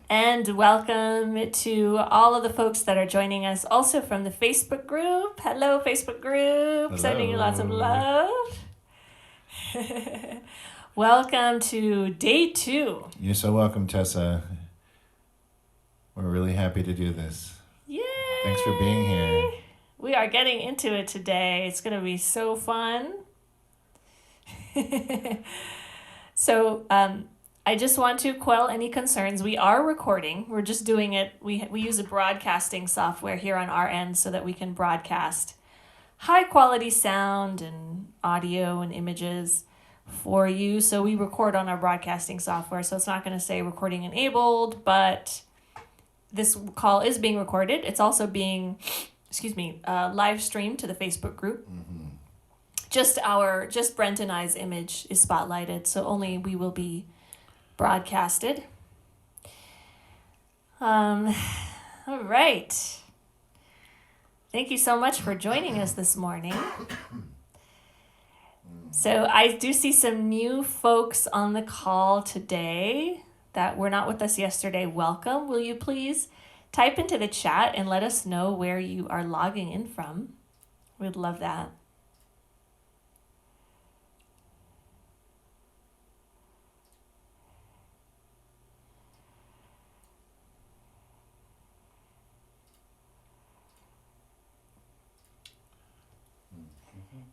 And welcome to all of the folks that are joining us also from the Facebook group. Hello, Facebook group. Hello. Sending you lots of love. Welcome to day 2. You're so welcome, Tessa. We're really happy to do this. Yay! Thanks for being here. We are getting into it today. It's going to be so fun. So, I just want to quell any concerns. We are recording. We're just doing it. We use a broadcasting software here on our end so that we can broadcast high quality sound and audio and images for you. So we record on our broadcasting software. So it's not going to say recording enabled, but this call is being recorded. It's also being, live streamed to the Facebook group. Mm-hmm. Just Brent and I's image is spotlighted. So only we will be broadcasted. All right. Thank you so much for joining us this morning. So I do see some new folks on the call today that were not with us yesterday. Welcome. Will you please type into the chat and let us know where you are logging in from? We'd love that.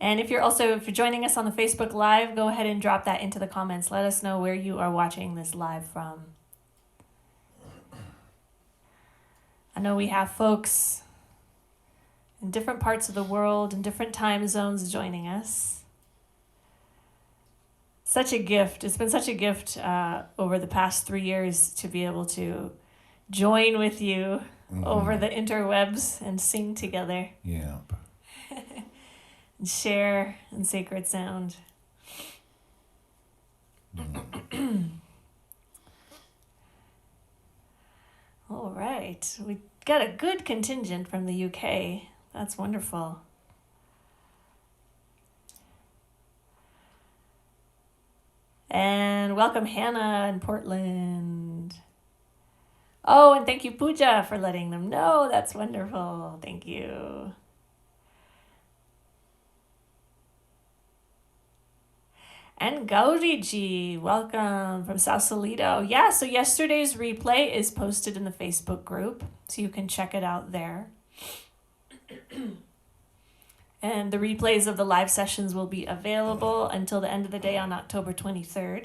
And if you're joining us on the Facebook Live, go ahead and drop that into the comments. Let us know where you are watching this live from. I know we have folks in different parts of the world, in different time zones joining us. Such a gift. It's been such a gift over the past 3 years to be able to join with you over the interwebs and sing together. Yeah. And share in sacred sound. All right. We got a good contingent from the UK. That's wonderful. And welcome Hannah in Portland. Oh, and thank you Pooja for letting them know. That's wonderful. Thank you. And Gauriji, welcome from Sausalito. Yeah, so yesterday's replay is posted in the Facebook group, so you can check it out there. And the replays of the live sessions will be available until the end of the day on October 23rd.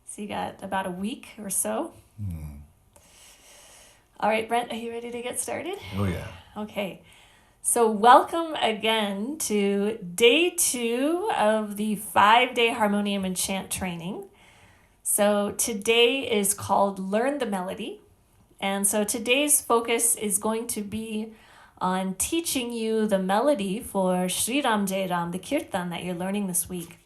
So you got about a week or so. All right, Brent, are you ready to get started? Oh, yeah. Okay. So welcome again to day 2 of the 5-day Harmonium and Chant training. So today is called Learn the Melody. And so today's focus is going to be on teaching you the melody for Sri Ram Jai Ram, the kirtan that you're learning this week.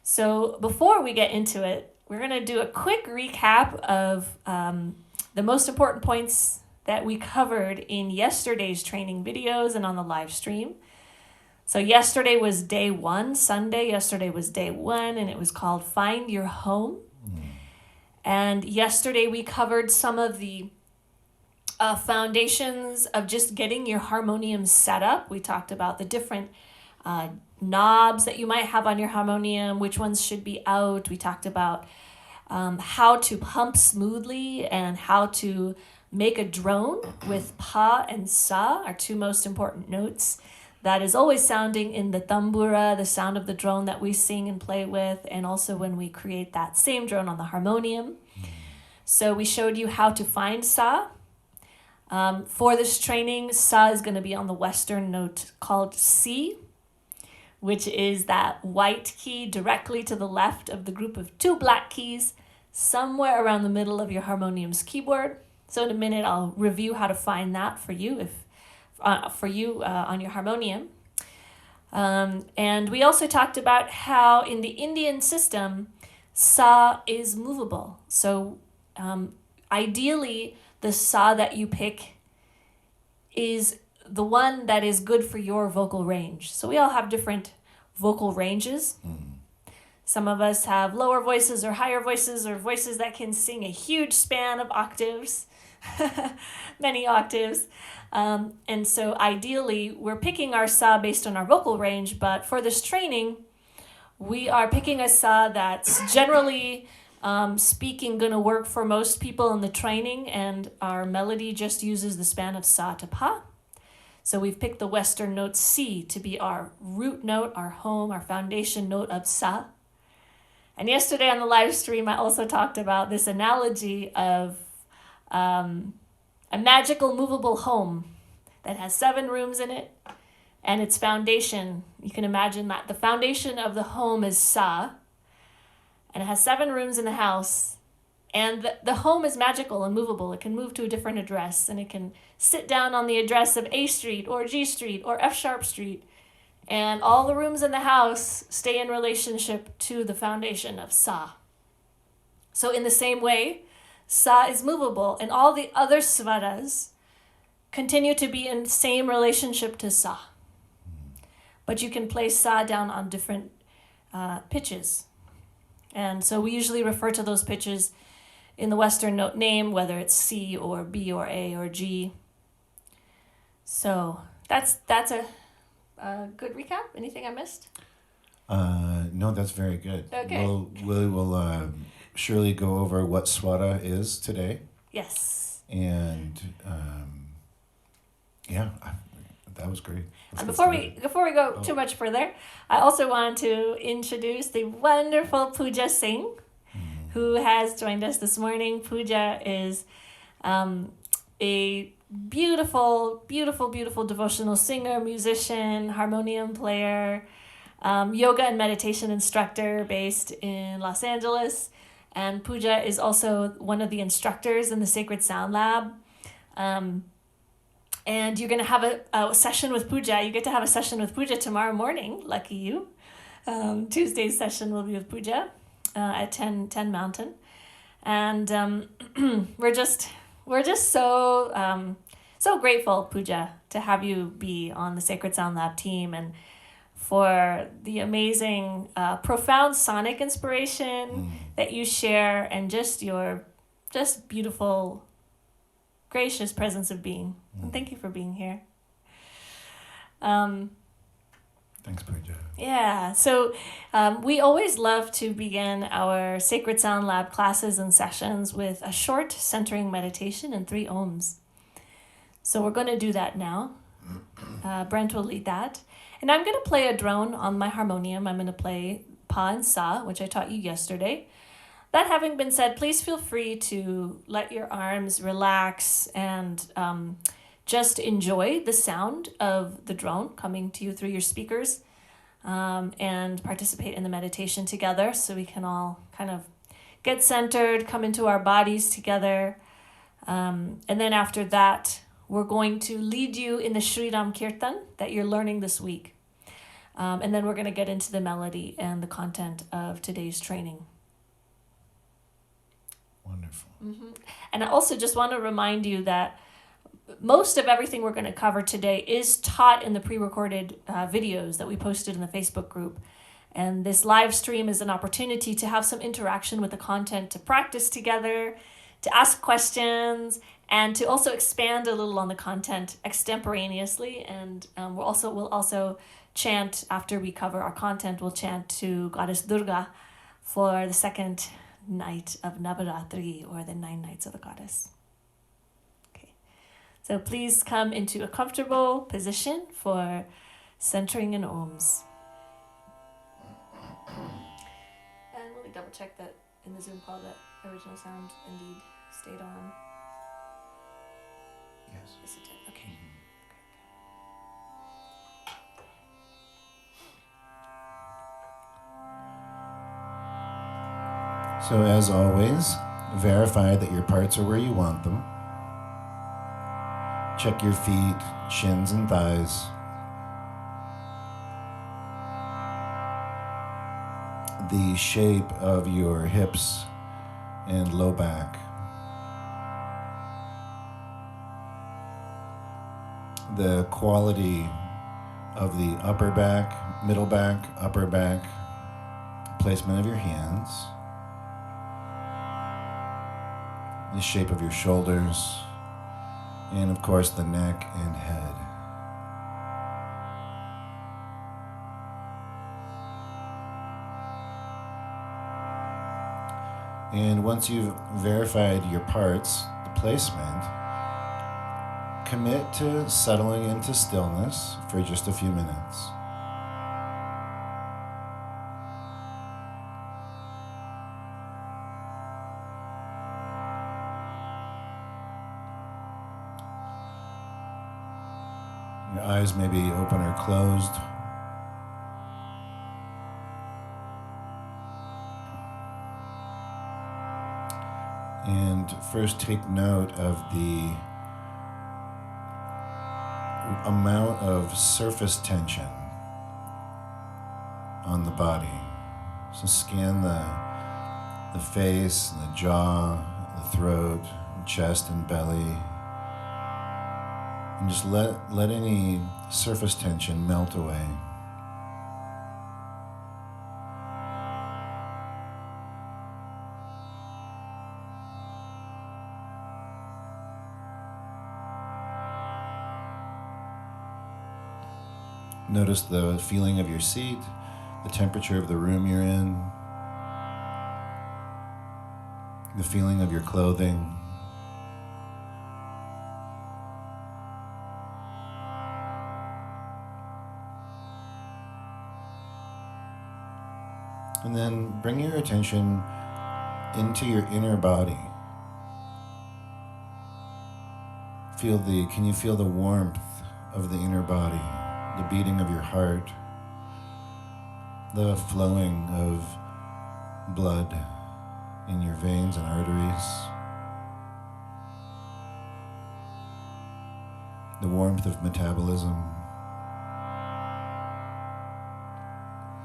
So before we get into it, we're going to do a quick recap of the most important points that we covered in yesterday's training videos and on the live stream. So yesterday was day 1, Sunday. Yesterday was day 1, and it was called Find Your Home. And yesterday we covered some of the foundations of just getting your harmonium set up. We talked about the different knobs that you might have on your harmonium, which ones should be out. We talked about how to pump smoothly and how to make a drone with pa and sa, our 2 most important notes. That is always sounding in the tambura, the sound of the drone that we sing and play with, and also when we create that same drone on the harmonium. So we showed you how to find sa. For this training, sa is going to be on the Western note called Si, which is that white key directly to the left of the group of 2 black keys, somewhere around the middle of your harmonium's keyboard. So in a minute, I'll review how to find that for you on your harmonium. And we also talked about how in the Indian system, sa is movable. So ideally, the sa that you pick is the one that is good for your vocal range. So we all have different vocal ranges. Some of us have lower voices or higher voices or voices that can sing a huge span of octaves, many octaves. And so ideally, we're picking our sa based on our vocal range, but for this training, we are picking a sa that's generally speaking going to work for most people in the training, and our melody just uses the span of sa to pa. So we've picked the Western note C to be our root note, our home, our foundation note of sa. And yesterday on the live stream, I also talked about this analogy of a magical movable home that has 7 rooms in it, and its foundation, you can imagine that the foundation of the home is sa, and it has 7 rooms in the house, and the home is magical and movable. It can move to a different address, and it can sit down on the address of A Street or G Street or F sharp Street, and all the rooms in the house stay in relationship to the foundation of sa. So in the same way, sa is movable, and all the other svaras continue to be in the same relationship to sa. But you can place sa down on different pitches. And so we usually refer to those pitches in the Western note name, whether it's C or B or A or G. So that's a good recap. Anything I missed? No, that's very good. Okay. We will surely go over what swara is today. Yes. And that was great. And before we go too much further, I also want to introduce the wonderful Pooja Singh, who has joined us this morning. Pooja is a beautiful, beautiful, beautiful devotional singer, musician, harmonium player, yoga and meditation instructor based in Los Angeles. And Pooja is also one of the instructors in the Sacred Sound Lab. And you're going to have a session with Pooja. You get to have a session with Pooja tomorrow morning. Lucky you. Tuesday's session will be with Pooja at 10 Mountain. And we're just so grateful, Pooja, to have you be on the Sacred Sound Lab team, and for the amazing, profound sonic inspiration that you share, and just your beautiful, gracious presence of being. And thank you for being here. Thanks, Pooja. Yeah, so we always love to begin our Sacred Sound Lab classes and sessions with a short centering meditation and 3 ohms. So we're going to do that now. Brent will lead that. And I'm going to play a drone on my harmonium. I'm going to play Pa and Sa, which I taught you yesterday. That having been said, please feel free to let your arms relax and just enjoy the sound of the drone coming to you through your speakers, and participate in the meditation together so we can all kind of get centered, come into our bodies together. And then after that, we're going to lead you in the Sri Ram kirtan that you're learning this week. And then we're going to get into the melody and the content of today's training. Wonderful. Mm-hmm. And I also just want to remind you that most of everything we're going to cover today is taught in the pre-recorded videos that we posted in the Facebook group. And this live stream is an opportunity to have some interaction with the content, to practice together, to ask questions, and to also expand a little on the content extemporaneously. And we'll also chant after we cover our content. We'll chant to Goddess Durga for the second night of Navaratri, or the 9 nights of the goddess. Okay, so please come into a comfortable position for centering in ohms. And let me double check that in the Zoom call that original sound indeed stayed on. Yes. Yes, it did. Okay. So as always, verify that your parts are where you want them. Check your feet, shins, and thighs. The shape of your hips and low back. The quality of the upper back, middle back, upper back, placement of your hands, the shape of your shoulders, and of course the neck and head. And once you've verified your parts, the placement, commit to settling into stillness for just a few minutes. Your eyes may be open or closed. And first take note of the amount of surface tension on the body. So scan the face, the jaw, the throat, chest and belly. And just let any surface tension melt away. Notice the feeling of your seat, the temperature of the room you're in, the feeling of your clothing. And then bring your attention into your inner body. Can you feel the warmth of the inner body? The beating of your heart, the flowing of blood in your veins and arteries, the warmth of metabolism,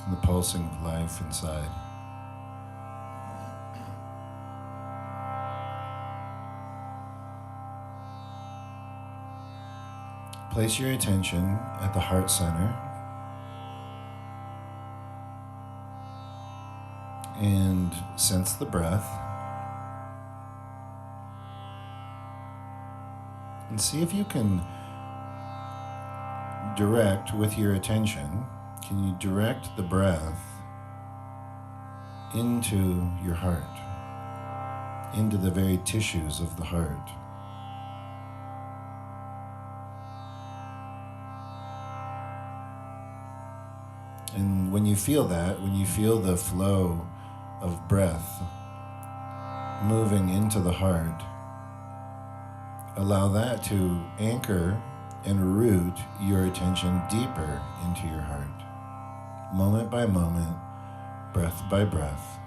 and the pulsing of life inside. Place your attention at the heart center and sense the breath. And see if you can direct with your attention, can you direct the breath into your heart, into the very tissues of the heart? And when you feel that, when you feel the flow of breath moving into the heart, allow that to anchor and root your attention deeper into your heart, moment by moment, breath by breath.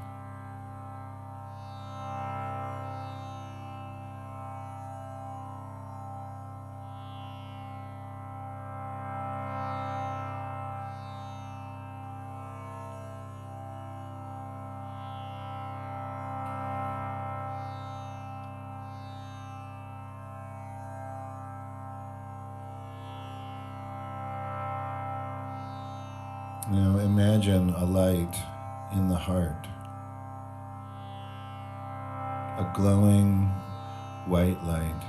Now imagine a light in the heart, a glowing white light,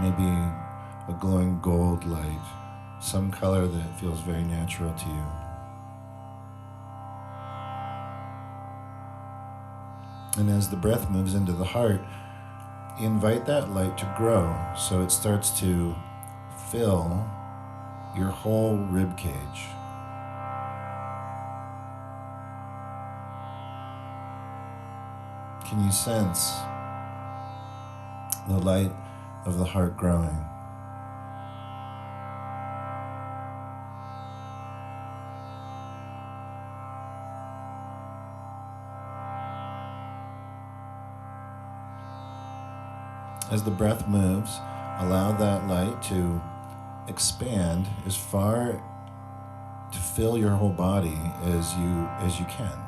maybe a glowing gold light, some color that feels very natural to you. And as the breath moves into the heart, invite that light to grow so it starts to fill your whole rib cage. Can you sense the light of the heart growing? As the breath moves, allow that light to expand as far to fill your whole body as you can.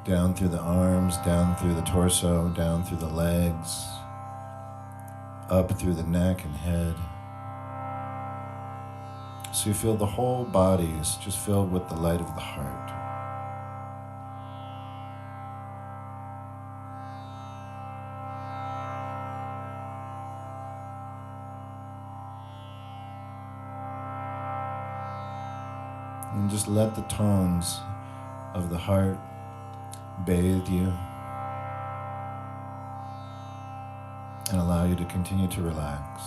Down through the arms, down through the torso, down through the legs, up through the neck and head, So you feel the whole body is just filled with the light of the heart. And just let the tones of the heart bathe you and allow you to continue to relax.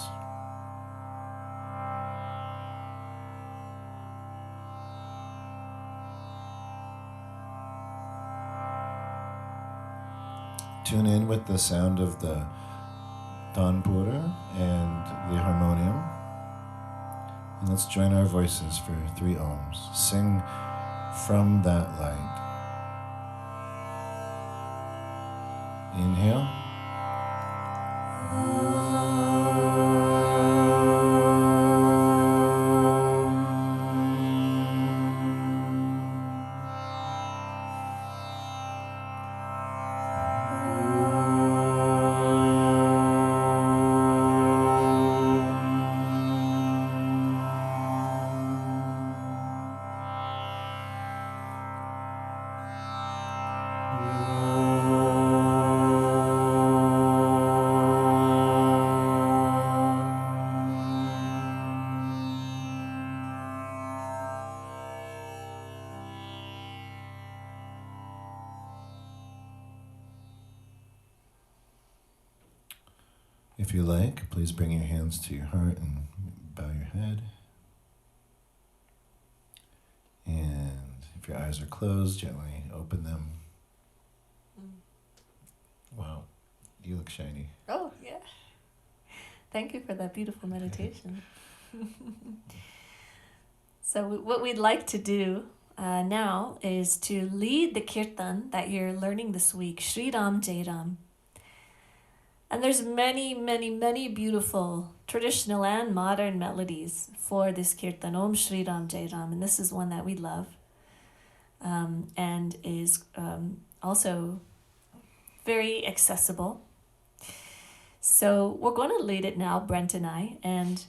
Tune in with the sound of the tanpura and the harmonium. And let's join our voices for 3 ohms. Sing from that light. Inhale. If you like, please bring your hands to your heart and bow your head. And if your eyes are closed, gently open them. Wow, you look shiny. Oh, yeah. Thank you for that beautiful meditation. So what we'd like to do now is to lead the kirtan that you're learning this week, Shri Ram Jai Ram. And there's many, many, many beautiful traditional and modern melodies for this kirtan, Om Shri Ram Jai Ram, and this is one that we love and is also very accessible. So we're going to lead it now, Brent and I, and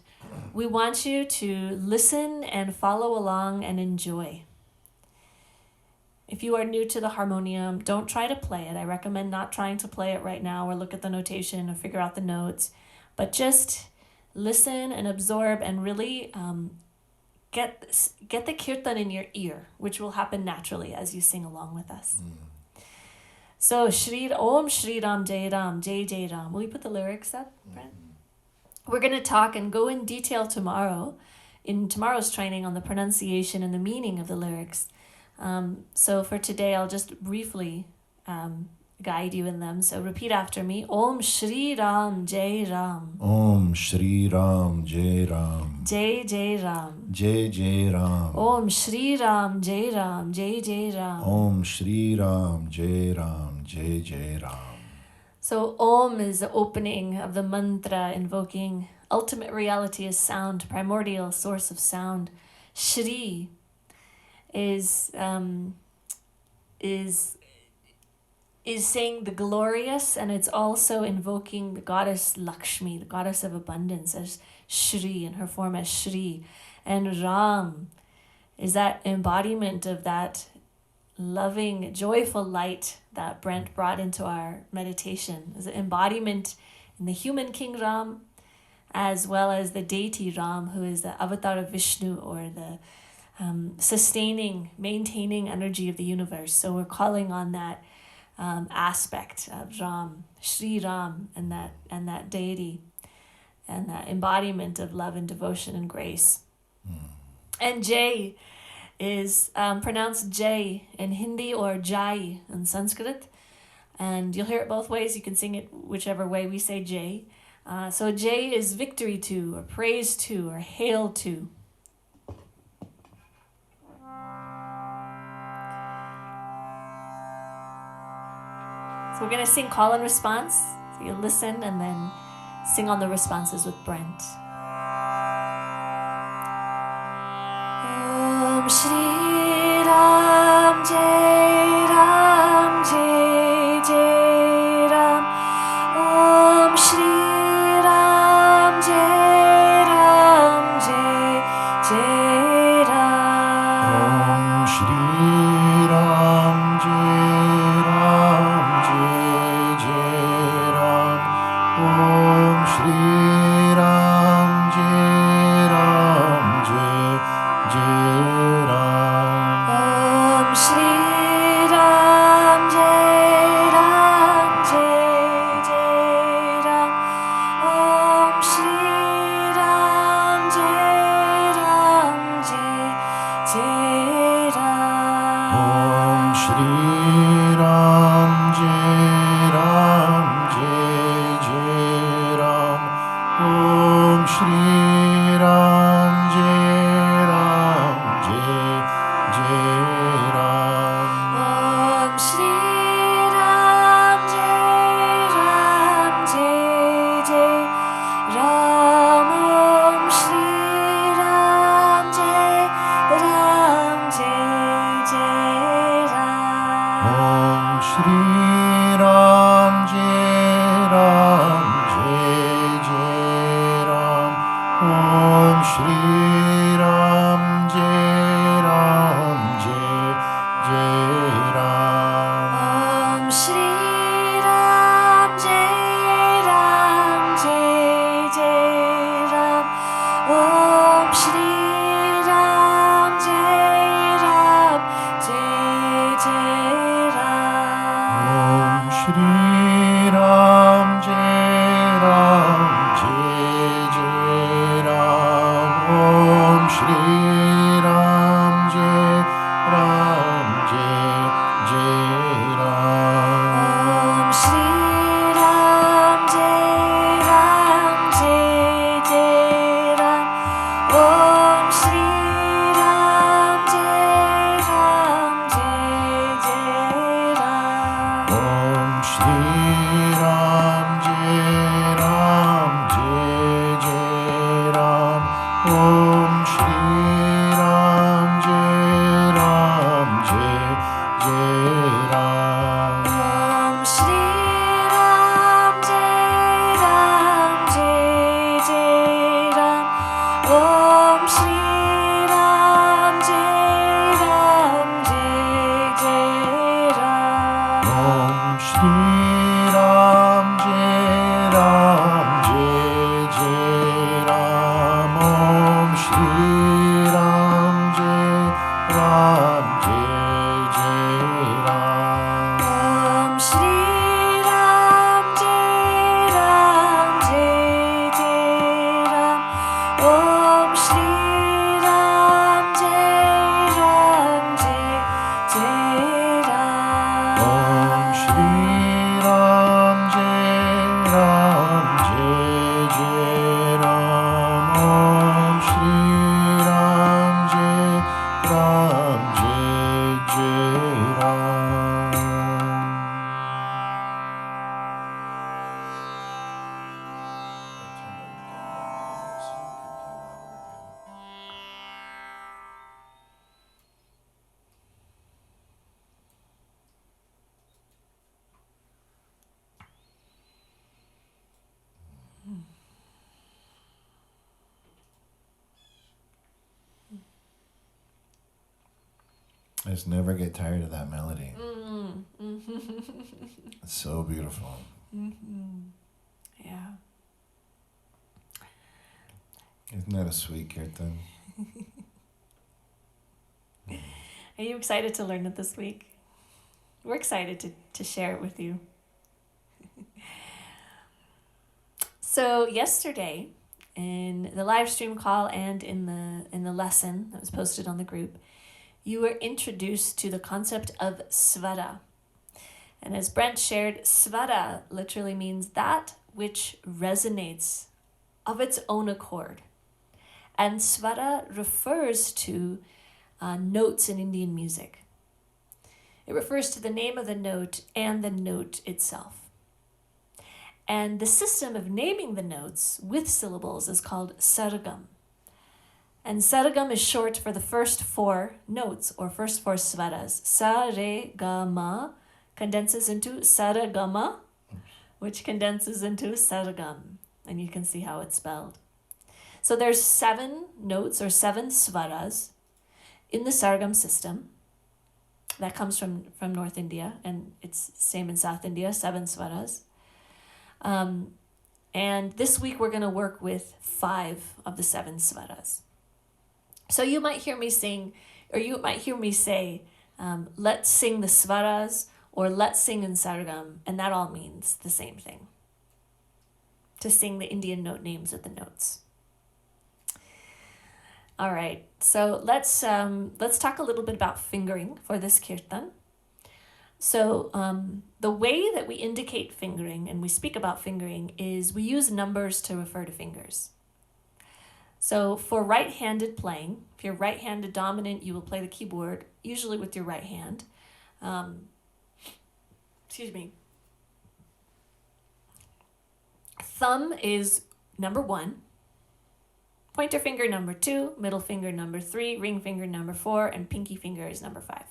we want you to listen and follow along and enjoy. If you are new to the harmonium, don't try to play it. I recommend not trying to play it right now or look at the notation or figure out the notes, but just listen and absorb and really get the kirtan in your ear, which will happen naturally as you sing along with us. So, Om Shri Ram Jai Ram, Jai Jai Ram. Will you put the lyrics up, Brent? We're going to talk and go in detail tomorrow, in tomorrow's training, on the pronunciation and the meaning of the lyrics. So for today, I'll just briefly guide you in them. So repeat after me. Om Shri Ram Jai Ram. Om Shri Ram Jai Ram. Jai Jai Ram. Jai Jai Ram. Om Shri Ram Jai Ram. Jai Jai Ram. Om Shri Ram Jai Ram. Jai Jai Ram. So Om is the opening of the mantra, invoking ultimate reality as sound, primordial source of sound. Shri is saying the glorious, and it's also invoking the goddess Lakshmi, the goddess of abundance, as Shri, in her form as Shri. And Ram is that embodiment of that loving, joyful light that Brent brought into our meditation. Is an embodiment in the human King Ram, as well as the deity Ram, who is the avatar of Vishnu, or the sustaining, maintaining energy of the universe. So we're calling on that aspect of Ram, Shri Ram, and that deity, and that embodiment of love and devotion and grace. And Jai is pronounced Jai in Hindi or Jai in Sanskrit, and you'll hear it both ways. You can sing it whichever way we say Jai. So Jai is victory to, or praise to, or hail to. So we're going to sing call and response. So you listen and then sing on the responses with Brent. Om Shri Ram Jai Ram Jai Jai Ram. Om Shri Ram Jai Ram Jai Jai Om Shri Ram Jai Ram Jai Jai Ram. Om Shri Ram Jai Ram Jai Jai Ram. Om Shri Ram Jai Ram Jai Jai Ram. Om Shri Ram Jai Ram Jai Jai Ram. Om Shri Ram Jai Ram Jai Jai Ram. Om Shri Ram Jai Ram Jai Jai Ram. Om Shri Ram Jai Ram Jai Jai Ram. Om Shri Ram Jai Ram Jai Jai Ram. Om Shri Ram Jai Ram Jai Jai Ram. Om Shri Ram Jai Ram Jai Jai Ram. Om Shri Ram Jai Ram Jai Jai Ram. Om Shri Ram Jai Ram Jai Jai Ram. Om Shri Ram Jai Ram Jai Jai Ram. Om Shri Ram Jai Ram Jai Jai Ram. Om Shri Ram Jai Ram Jai Jai Ram. Om Shri Ram Jai Ram Jai Jai Ram. Om Shri Ram Jai Ram Jai Jai Ram. I just never get tired of that melody. It's so beautiful. Yeah. Isn't that a sweet kirtan? Are you excited to learn it this week? We're excited to share it with you. So yesterday, in the live stream call and in the lesson that was posted on the group, you were introduced to the concept of svara. And as Brent shared, svara literally means that which resonates of its own accord. And svara refers to notes in Indian music. It refers to the name of the note and the note itself. And the system of naming the notes with syllables is called sargam. And sargam is short for the first four notes or first four svaras. Sa, re, ga, ma condenses into saragama, which condenses into sargam. And you can see how it's spelled. So there's 7 notes or 7 svaras in the sargam system. That comes from North India, and it's same in South India, 7 svaras. And this week we're going to work with 5 of the 7 svaras. So you might hear me sing, or you might hear me say, let's sing the svaras, or let's sing in sargam, and that all means the same thing. To sing the Indian note names of the notes. All right, so let's talk a little bit about fingering for this kirtan. So the way that we indicate fingering and we speak about fingering is we use numbers to refer to fingers. So for right-handed playing, if you're right-handed dominant, you will play the keyboard usually with your right hand. Thumb is number 1. Pointer finger number 2, middle finger number 3, ring finger number 4, and pinky finger is number 5.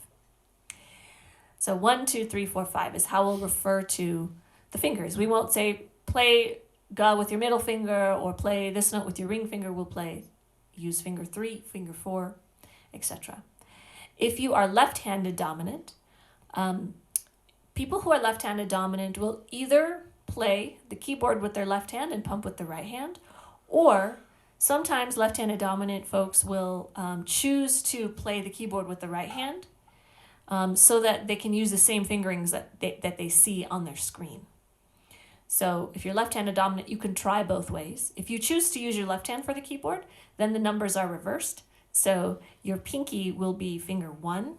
So 1, 2, 3, 4, 5 is how we'll refer to the fingers. We won't say play ga with your middle finger, or play this note with your ring finger, we'll play, use finger 3, finger 4, etc. If you are left-handed dominant, people who are left-handed dominant will either play the keyboard with their left hand and pump with the right hand, or sometimes left-handed dominant folks will choose to play the keyboard with the right hand, so that they can use the same fingerings that they see on their screen. So if you're left-handed dominant, you can try both ways. If you choose to use your left hand for the keyboard, then the numbers are reversed. So your pinky will be finger 1,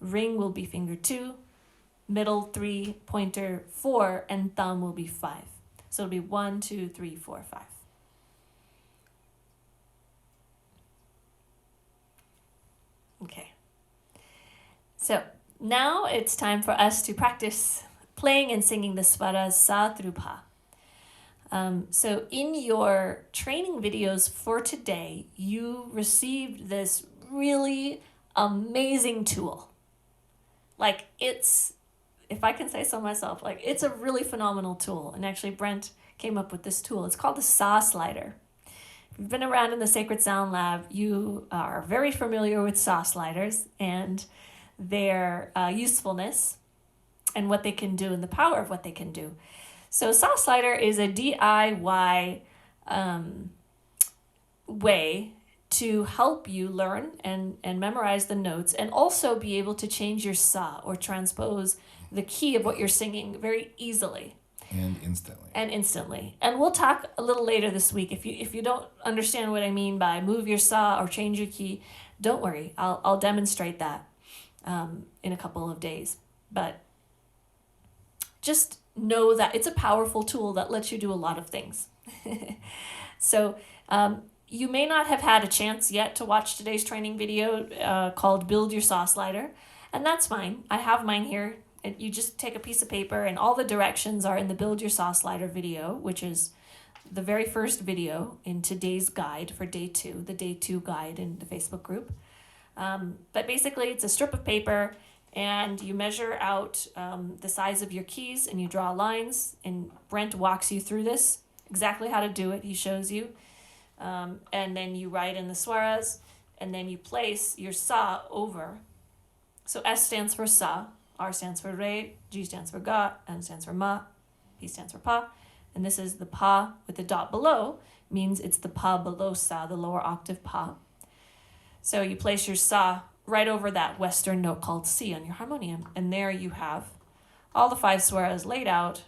ring will be finger 2, middle 3, pointer 4, and thumb will be 5. So it'll be 1, 2, 3, 4, 5. Okay. So now it's time for us to practice playing and singing the swaras sa through pa. So in your training videos for today, you received this really amazing tool. Like, it's, if I can say so myself, like, it's a really phenomenal tool. And actually Brent came up with this tool. It's called the Sa Slider. If you've been around in the Sacred Sound Lab, you are very familiar with Sa sliders and their usefulness and what they can do and the power of what they can do. So Sa Slider is a DIY way to help you learn and memorize the notes, and also be able to change your sa, or transpose the key of what you're singing very easily. And instantly. And we'll talk a little later this week. If you don't understand what I mean by move your sa or change your key, don't worry. I'll demonstrate that in a couple of days. But just know that it's a powerful tool that lets you do a lot of things. So you may not have had a chance yet to watch today's training video called Build Your Sa Slider, and that's fine. I have mine here. You just take a piece of paper, and all the directions are in the Build Your Sa Slider video, which is the very first video in today's guide for day 2, the day 2 guide in the Facebook group. But basically, it's a strip of paper, and you measure out the size of your keys, and you draw lines, and Brent walks you through this, exactly how to do it. He shows you. And then you write in the swaras, and then you place your sa over. So S stands for sa, R stands for re, G stands for ga, M stands for ma, P stands for pa. And this is the pa with the dot below, means it's the pa below sa, the lower octave pa. So you place your sa right over that western note called C on your harmonium. And there you have all the 5 swaras laid out,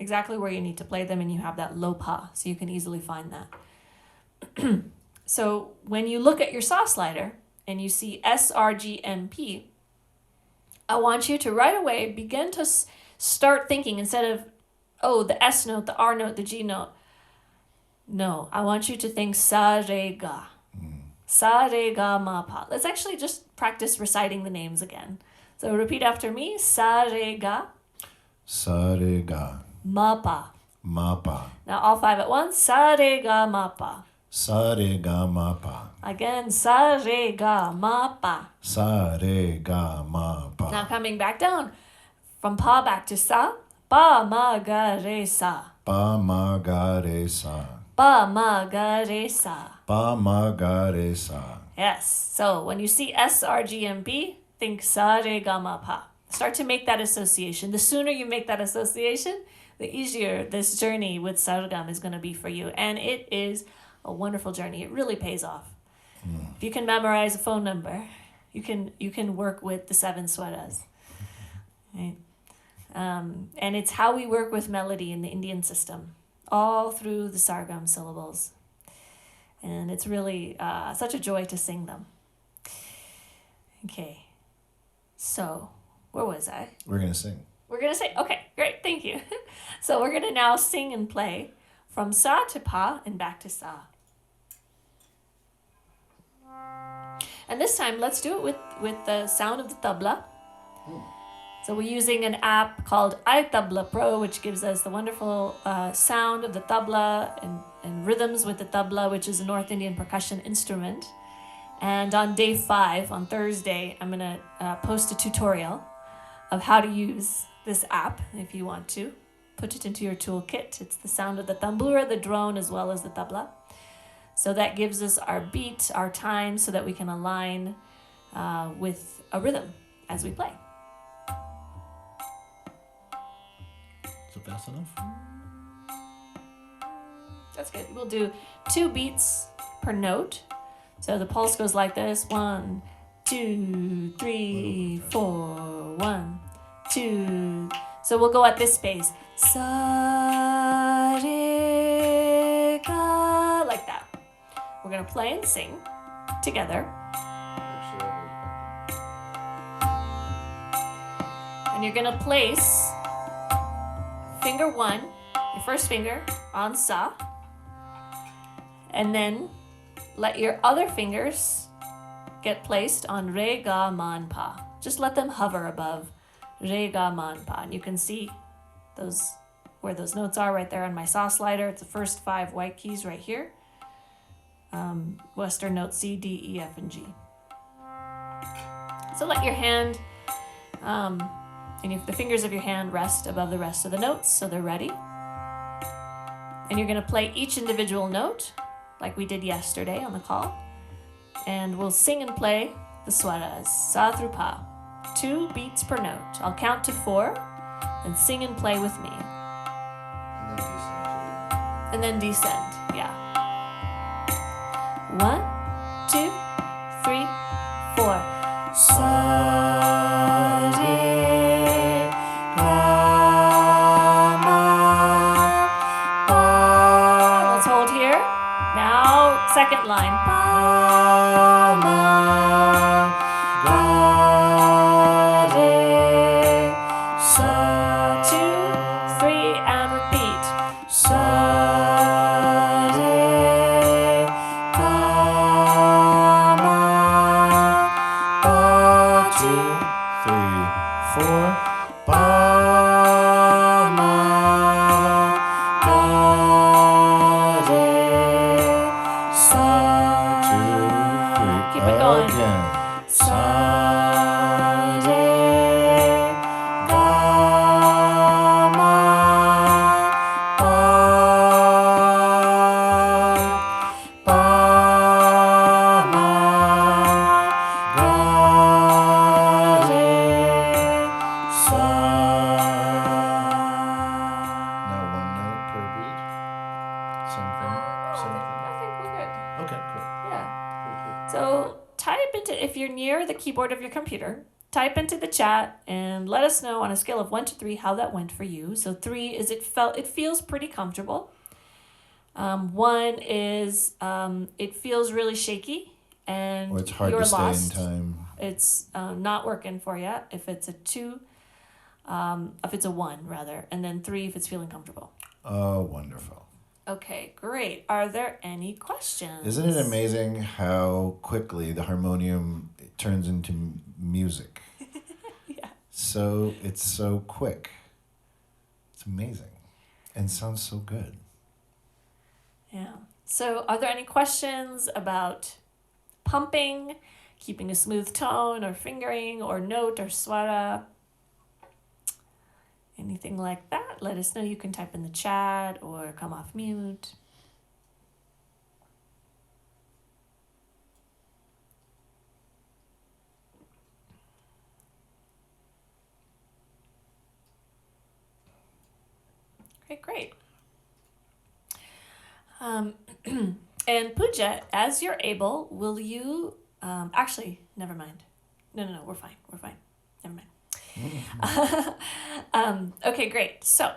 exactly where you need to play them, and you have that low pa, so you can easily find that. So when you look at your Sa slider and you see S, R, G, M, P, I want you to right away begin to start thinking, instead of, oh, the S note, the R note, the G note. No, I want you to think Sa, Re, Ga. Sa, Re, Ga, Ma, Pa. Let's actually just practice reciting the names again. So repeat after me. Sa, Re, Ga. Sa, Re, Ga. Ma, Pa. Ma, Pa. Now all 5 at once. Sa, Re, Ga, Ma, Pa. Sa, Re, Ga, Ma, Pa. Again. Sa, Re, Ga, Ma, Pa. Sa, Re, Ga, Ma, Pa. Now coming back down. From Pa back to Sa. Pa, Ma, Ga, Re, Sa. Pa, Ma, Ga, Re, Sa. Pa, Ma, Ga, Re, Sa. Pa, Ma, Ga, Re, Sa. Yes. So when you see S, R, G, M, P, think Sa, Re, Ga, Ma, Pa. Start to make that association. The sooner you make that association, the easier this journey with Sargam is going to be for you. And it is a wonderful journey. It really pays off. If you can memorize a phone number, you can work with the 7 swaras. Right? And it's how we work with melody in the Indian system, all through the Sargam syllables. And it's really such a joy to sing them. Okay. So, where was I? We're going to sing. We're going to sing. Okay, great. Thank you. So we're going to now sing and play from Sa to Pa and back to Sa. And this time, let's do it with the sound of the tabla. So we're using an app called iTabla Pro, which gives us the wonderful sound of the tabla and rhythms with the tabla, which is a North Indian percussion instrument. And on day 5, on Thursday, I'm going to post a tutorial of how to use this app if you want to. put it into your toolkit. It's the sound of the tambura, the drone, as well as the tabla. So that gives us our beat, our time, so that we can align with a rhythm as we play. Is it fast enough? That's good. We'll do 2 beats per note. So the pulse goes like this. 1, 2, 3, 4. 1, 2. So we'll go at this pace. Sa, re, ga, like that. We're going to play and sing together. And you're going to place finger 1, your first finger, on sa. And then let your other fingers get placed on re, ga, man, pa. Just let them hover above re, ga, man, pa. And you can see those where those notes are right there on my saw slider. It's the first 5 white keys right here. Western notes C, D, E, F, and G. So let your hand, and the fingers of your hand rest above the rest of the notes so they're ready. And you're going to play each individual note like we did yesterday on the call. And we'll sing and play the swaras, sa through pa. 2 beats per note. I'll count to 4 and sing and play with me. And then descend, yeah. 1, 2, 3, 4. Sa, re, ga, ma, pa. Let's hold here. Now, second line. Pa, ma, ga, re, sa. 2, 3, and repeat. Sa, re, ga, ma, pa. 2, 3, 4. Pa, ma, ga, re, sa. 2, 3. Keep it going. Again. Sa, re, ga, ma, pa, pa, ma, ga, re, sa. Now 1 note per beat. Same thing. Same thing. I think we're good. Okay, cool. Yeah. So type into, if you're near the keyboard of your computer, type into the chat and let us know on a scale of 1 to 3 how that went for you. So 3 is it feels pretty comfortable. 1 is it feels really shaky and Or it's hard you're to stay lost. in time. It's not working for you. If it's a 2, if it's a 1 rather, and then 3 if it's feeling comfortable. Oh, wonderful. Okay, great. Are there any questions? Isn't it amazing how quickly the harmonium turns into music? Yeah. So it's so quick. It's amazing. And sounds so good. Yeah. So are there any questions about pumping, keeping a smooth tone, or fingering, or note, or swara? Anything like that? Let us know. You can type in the chat or come off mute. Okay, great. And Pooja, as you're able, will you, actually, never mind. No, we're fine. Never mind. Okay, great. So,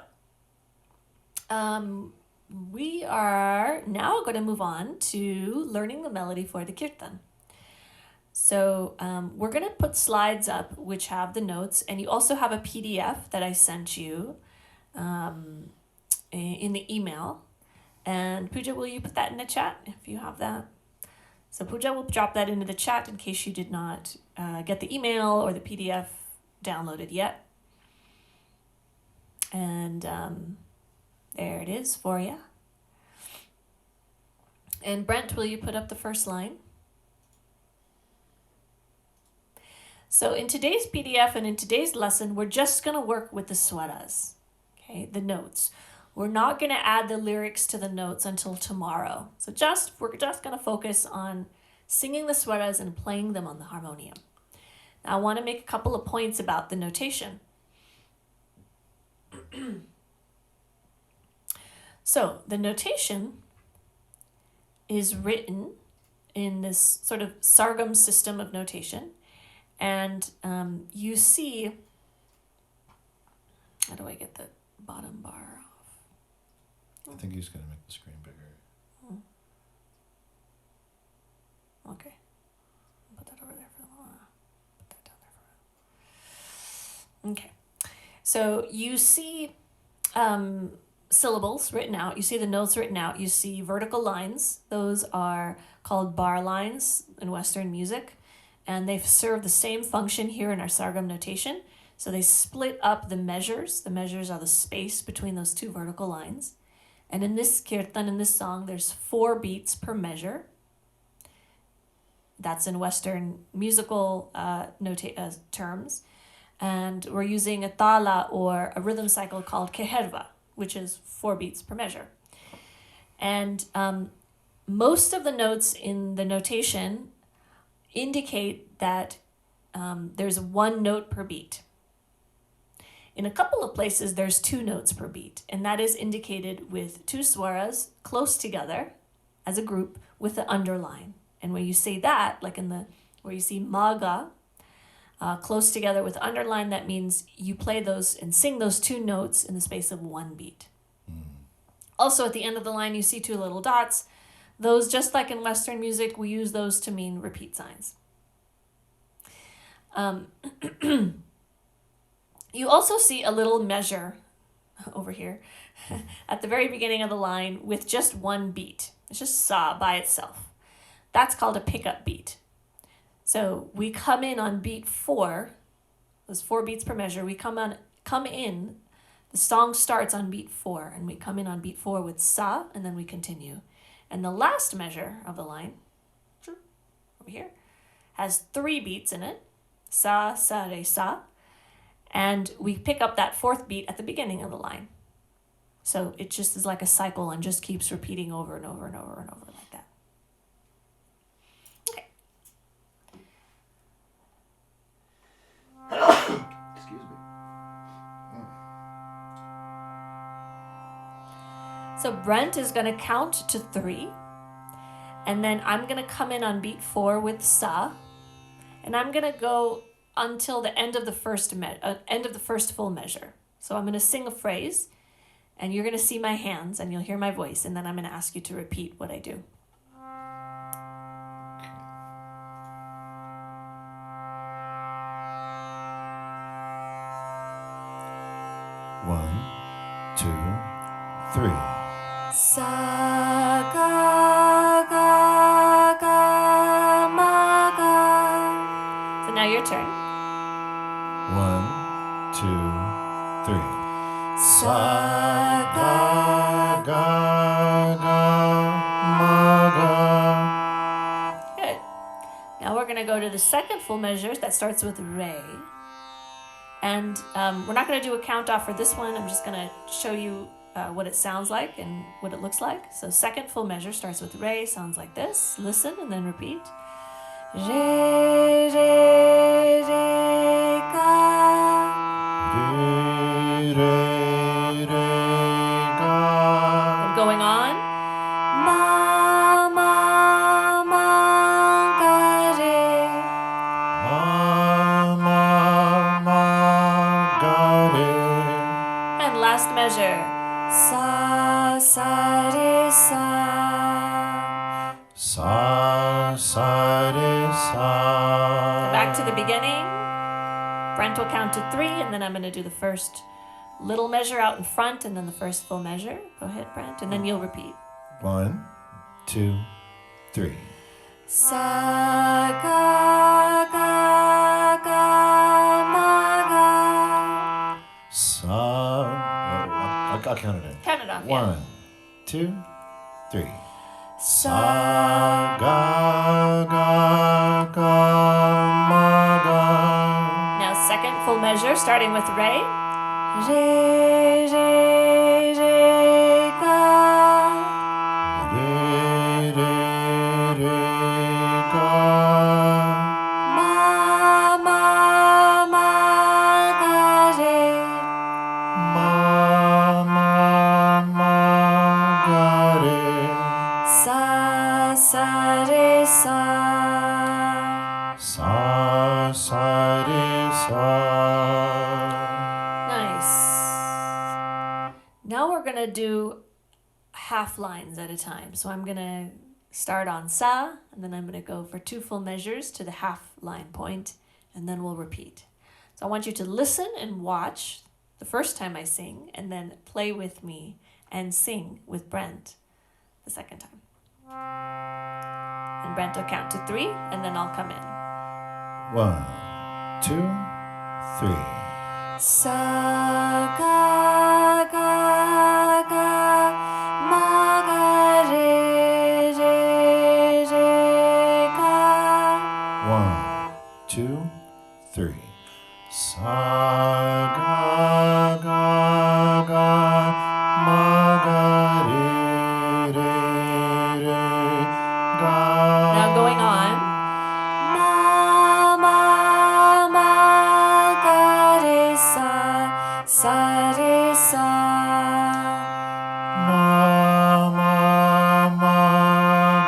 we are now going to move on to learning the melody for the kirtan. So, we're going to put slides up which have the notes, and you also have a PDF that I sent you in the email. And Pooja, will you put that in the chat if you have that? So Pooja will drop that into the chat in case you did not get the email or the PDF downloaded yet. And there it is for you. And Brent, will you put up the first line? So in today's PDF and in today's lesson, we're just going to work with the swaras. okay, the notes. We're not going to add the lyrics to the notes until tomorrow. So we're just going to focus on singing the swaras and playing them on the harmonium. Now, I want to make a couple of points about the notation. So the notation is written in this sort of sargam system of notation. And you see, how do I get the bottom bar off? I think he's going to make the screen bigger. Okay. Put that over there for the moment. Put that down there for a minute. Okay. So you see syllables written out. You see the notes written out. You see vertical lines. Those are called bar lines in Western music. And they serve the same function here in our sargam notation. So they split up the measures. The measures are the space between those two vertical lines. And in this kirtan, in this song, there's 4 beats per measure. That's in Western musical terms. And we're using a tala or a rhythm cycle called keherva, which is 4 beats per measure. And most of the notes in the notation indicate that there's 1 note per beat. In a couple of places, there's 2 notes per beat, and that is indicated with 2 swaras close together as a group with the underline. And when you say that, like where you see maga, close together with underline, that means you play those and sing those 2 notes in the space of 1 beat. Also, at the end of the line, you see 2 little dots. Those, just like in Western music, we use those to mean repeat signs. You also see a little measure over here at the very beginning of the line with just 1 beat. It's just sa by itself. That's called a pickup beat. So we come in on beat 4, those 4 beats per measure. We come in, the song starts on beat 4, and we come in on beat 4 with sa, and then we continue. And the last measure of the line, over here, has 3 beats in it, sa, sa, re, sa, and we pick up that 4th beat at the beginning of the line. So it just is like a cycle and just keeps repeating over and over and over and over like that. Okay. Excuse me. So Brent is going to count to 3, and then I'm going to come in on beat 4 with sa, and I'm going to go until the end of the first full measure. So I'm going to sing a phrase, and you're going to see my hands, and you'll hear my voice, and then I'm going to ask you to repeat what I do. One, 2, 3. Sa ga ga ga ma ga. So now your turn. 1, 2, 3. Sa ga ga ga ma ga. Good. Now we're going to go to the second full measure that starts with re. And we're not going to do a count off for this one. I'm just going to show you what it sounds like and what it looks like. So second full measure starts with re, sounds like this. Listen and then repeat. Re, re, re, ga. Re, re, re, ga. And going on. Ma, ma, ma, ga, re. Ma, ma, ma, ga, re. And last measure. Sa, sa, re, sa. Sa, sa, re, sa. Back to the beginning. Brent will count to 3, and then I'm going to do the first little measure out in front, and then the first full measure. Go ahead, Brent, and then you'll repeat. 1, 2, 3. Sa, ga, ga, ga, ma, ga. Sa. I'll count it in. Count it off. 1, 2, 3. Sa, ga, ga, ga, ma, ga. now second full measure, starting with re. Re, re, Sa, sa, re, sa. Nice. Now we're going to do half lines at a time. So I'm going to start on sa, and then I'm going to go for 2 full measures to the half line point, and then we'll repeat. So I want you to listen and watch the first time I sing, and then play with me and sing with Brent the second time. And Brent will count to 3, and then I'll come in. 1, 2, 3. Sa, ga, ga, ga, ma, ga, re, re, re, ga. 1, 2, 3. Sa, ga, ga, ga, ma, ga, re, re, re, ga. Now going on. Ma, ma, ma, ga, re, sa, sa, re, sa. Ma, ma, ma,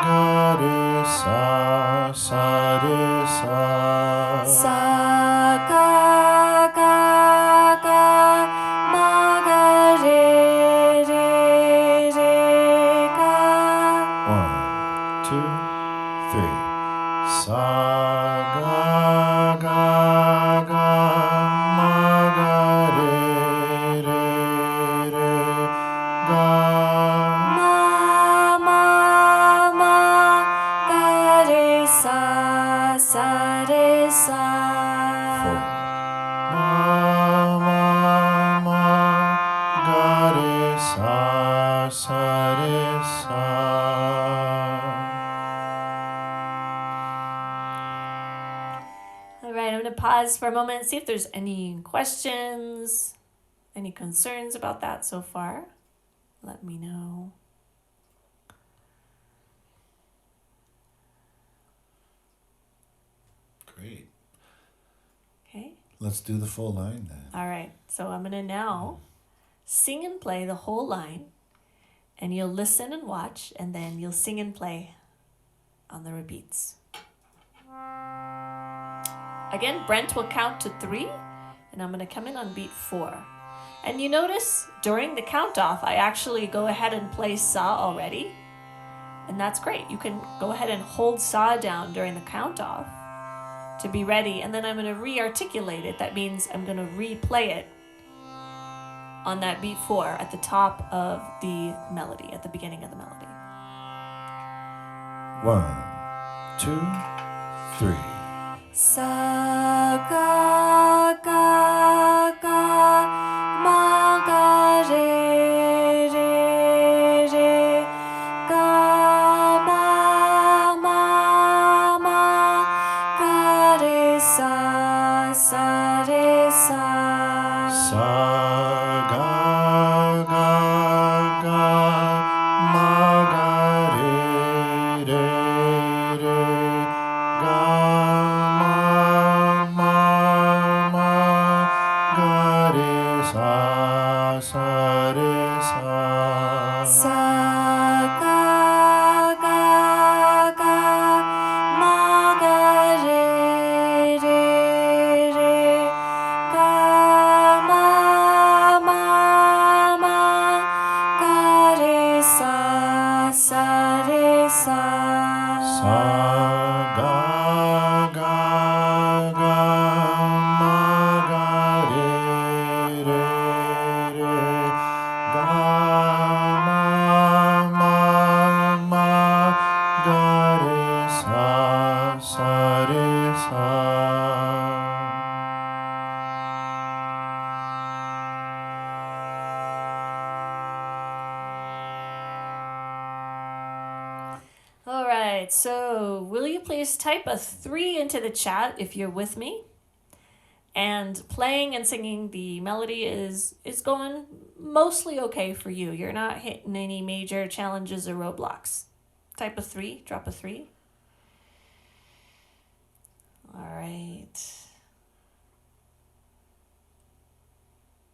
ga, re, sa, sa, re, sa. Sa, ga, ga, ga, ma, ga, re, re, re, ga. 1, 2, 3. Sa, ga, ga, ga, ma, ga, re, re, re, ga. Ma, ma, ma, ga, re, sa, sa, re, sa. 4. Ma, ma, ma, ga, re, sa, sa, re, sa. All right, I'm going to pause for a moment and see if there's any questions, any concerns about that so far. Let me know. Great. Okay. Let's do the full line then. All right. So I'm going to now sing and play the whole line, and you'll listen and watch, and then you'll sing and play on the repeats. Again, Brent will count to 3, and I'm going to come in on beat 4. And you notice during the count off, I actually go ahead and play sa already. And that's great. You can go ahead and hold sa down during the count off to be ready. And then I'm going to re-articulate it. That means I'm going to replay it on that beat 4 at the top of the melody, at the beginning of the melody. 1, 2, 3. Sa, ga, ga, ga, ma, ga, re, re, re, ga, ma, ma, ma, ga, re, sa, sa, re, sa. Sa, ga, ga, ga, ma, ga, re, re, re, ga, ma, ma, ma, ga, re, sa, sa, re, sa. Sa, ga, ga, ga, ma, ga, re, re, re, ga, ma, ma, ma, ga, re, sa, sa, re, sa. Sa, ga, ga, ga, ma, ga, re, re, re, ga, ma, ma, ma, ga, re, sa, sa, re, sa. All right, so will you please type a 3 into the chat if you're with me? And playing and singing the melody is going mostly okay for you. You're not hitting any major challenges or roadblocks. Type a 3, drop a 3. All right.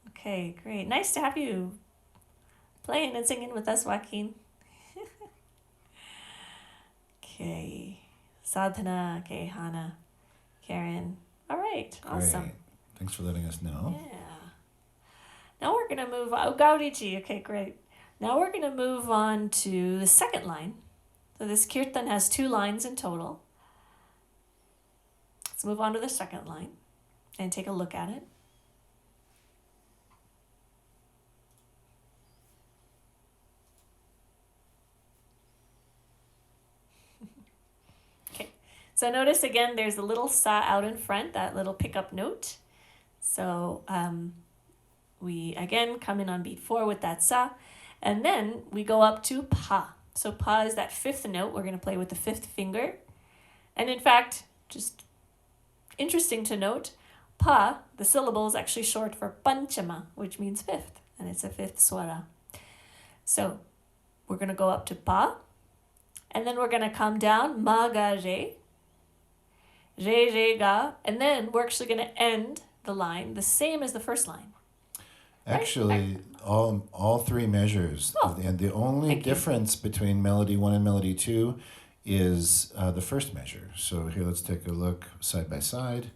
Okay, great. Nice to have you playing and singing with us, Joaquin. Okay. Sadhana, okay, Hana. Karen. All right. Awesome. Great. Thanks for letting us know. Yeah. Now we're going to move on. Oh, Gauriji. Okay, great. Now we're going to move on to the second line. So this kirtan has 2 lines in total. Let's move on to the second line and take a look at it. Okay, so notice again there's a little sa out in front, that little pickup note. So we again come in on beat 4 with that sa, and then we go up to pa. So pa is that 5th note. We're going to play with the 5th finger. And in fact, just interesting to note, pa, the syllable, is actually short for panchama, which means 5th, and it's a 5th swara. So we're going to go up to pa, and then we're going to come down, ma ga re, re ga, and then we're actually going to end the line the same as the first line. Actually, all 3 measures, and the only difference between melody 1 and melody 2 is the first measure. So here, let's take a look side by side.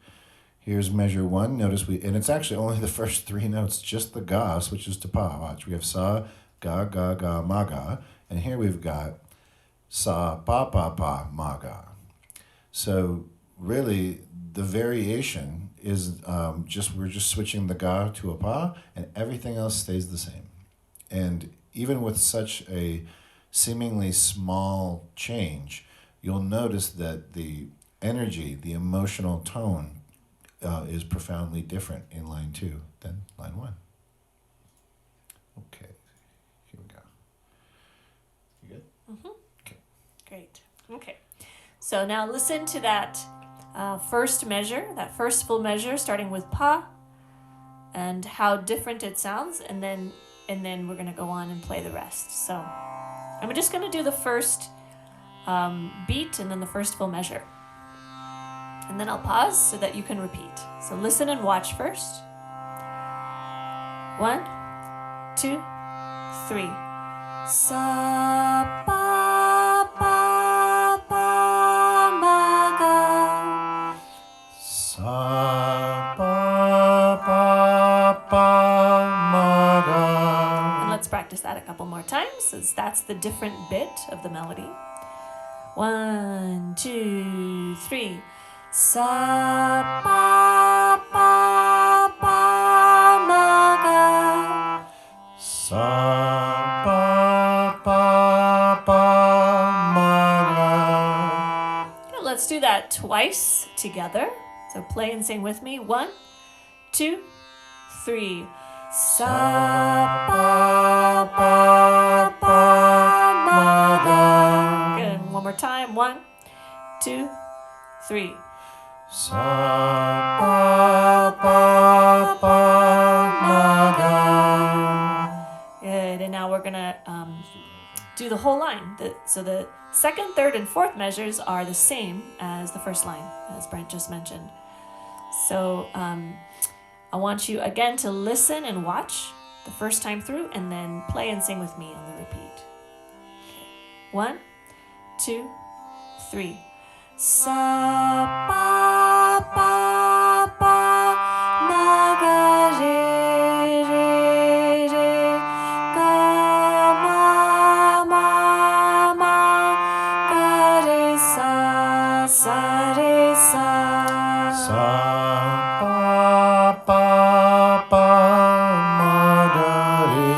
Here's measure 1. Notice and it's actually only the first 3 notes, just the ga switches to pa. Watch, we have sa, ga, ga, ga, ma, ga. And here we've got sa, pa, pa, pa, ma, ga. So really, the variation is we're just switching the ga to a pa, and everything else stays the same. And even with such a seemingly small change, you'll notice that the energy, the emotional tone, is profoundly different in line 2 than line 1. Okay, here we go. You good? Mm-hmm. Okay. Great. Okay. So now listen to that first measure, that first full measure, starting with pa, and how different it sounds, and then we're going to go on and play the rest. So I'm just going to do the first beat and then the first full measure. And then I'll pause so that you can repeat. So listen and watch first. 1, 2, 3. Sa pa pa pa ma ga. Sa pa pa pa ma ga. And let's practice that a couple more times, as that's the different bit of the melody. 1, 2, 3. Sa pa pa pa ma ga. Sa pa pa pa ma ga. Let's do that twice together. So play and sing with me. 1, 2, 3. Sa pa pa pa ma ga. Good. One more time. 1, 2, 3. Sa pa pa pa ma ga. Good. And now we're gonna do the whole line. So the second, third, and fourth measures are the same as the first line, as Brent just mentioned. So I want you again to listen and watch the first time through, and then play and sing with me on the repeat. Okay. 1, 2, 3. Sa pa pa pa ma ga re re re ga ma ma ma ga re sa sa re sa. Sa pa pa pa ma ga re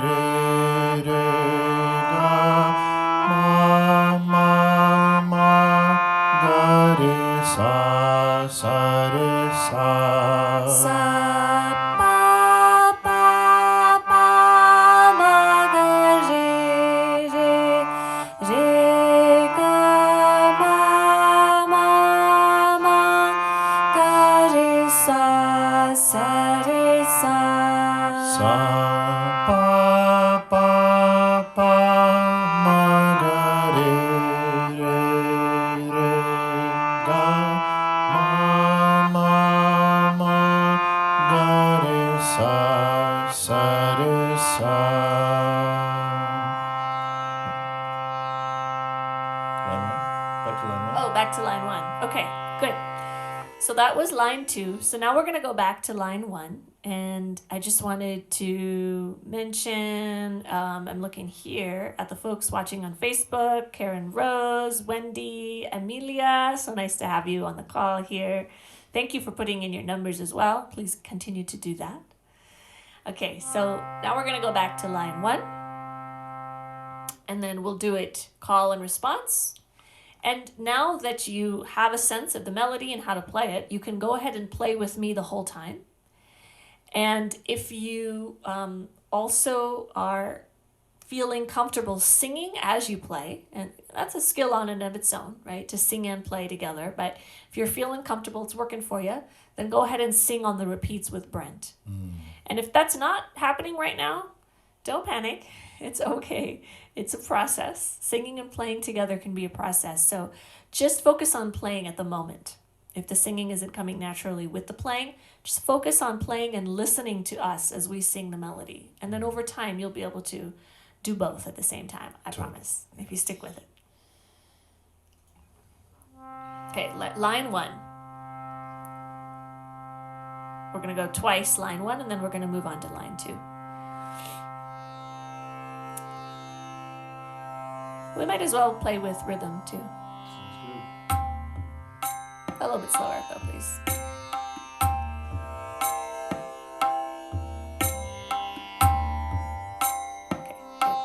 re re ga ma ma ma ga re sa sa re sa. Sa pa pa pa ma ga re re re ga ma ma ma ga re sa sa re sa. Sa pa pa pa ma ga re re re ga ma ma ma ga re sa sa re sa. Line 1. Back to line 1. Oh, back to line 1. Okay, good. So that was line 2. So now we're going to go back to line 1. And I just wanted to mention, I'm looking here at the folks watching on Facebook, Karen Rose, Wendy, Amelia. So nice to have you on the call here. Thank you for putting in your numbers as well. Please continue to do that. Okay, so now we're going to go back to line 1. And then we'll do it call and response. And now that you have a sense of the melody and how to play it, you can go ahead and play with me the whole time. And if you also are feeling comfortable singing as you play, and that's a skill on and of its own, right? To sing and play together. But if you're feeling comfortable, it's working for you, then go ahead and sing on the repeats with Brent. And if that's not happening right now, don't panic. It's okay. It's a process. Singing and playing together can be a process. So just focus on playing at the moment. If the singing isn't coming naturally with the playing, just focus on playing and listening to us as we sing the melody. And then over time, you'll be able to do both at the same time. I promise, if you stick with it. Okay, line 1. We're going to go twice, line 1, and then we're going to move on to line 2. We might as well play with rhythm too. A little bit slower though, please. Okay, good.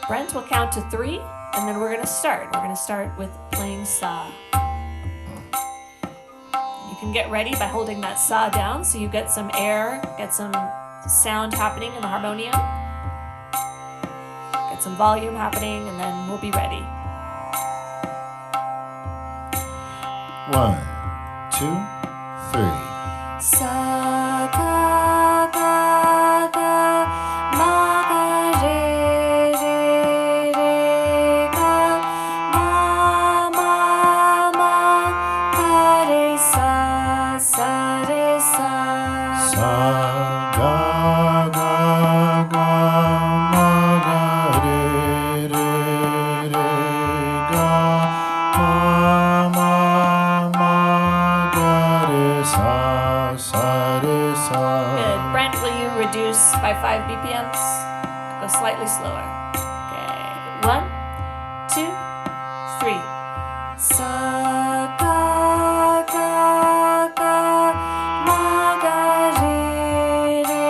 Brent will count to 3, and then we're going to start. We're going to start with playing sa. You can get ready by holding that sa down so you get some air, get some sound happening in the harmonium. Get some volume happening, and then we'll be ready. 1, 2, 3. Sa ga ga ga ma ga re re re ga ma ma ma ga re sa sa re sa. Sa ga ga ga ma ga re re re ga ma ma ma ga re sa sa re sa. Good. Brent, will you reduce by 5 BPMs? Go slightly slower. Okay. 1, 2, 3. Sa ga ga ga ma ga re re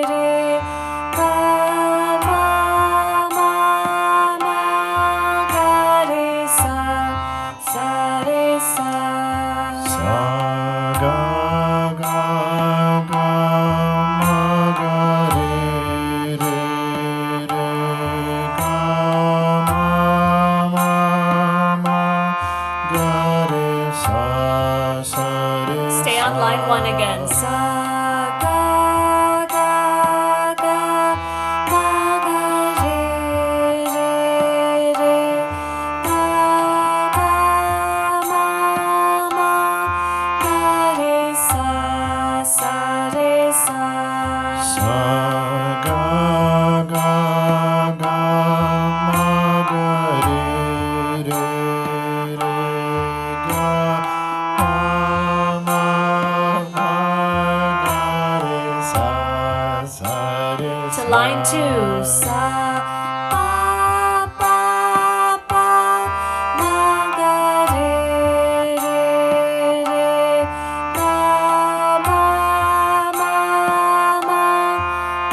re ga ma ma ma ga re sa sa re sa. Sa ga ga ga ma ga re re re ga ma ma ma ga re sa sa re sa. Stay on line 1 again. Sa ga ga ga ma ga re re re ga ma ma ga re sa sa re sa. Sa ga ga ga ma ga re re re ga ma ma ma ga re sa sa re sa. To line 2. Sa pa pa pa ma ga re re re ga ma ma ma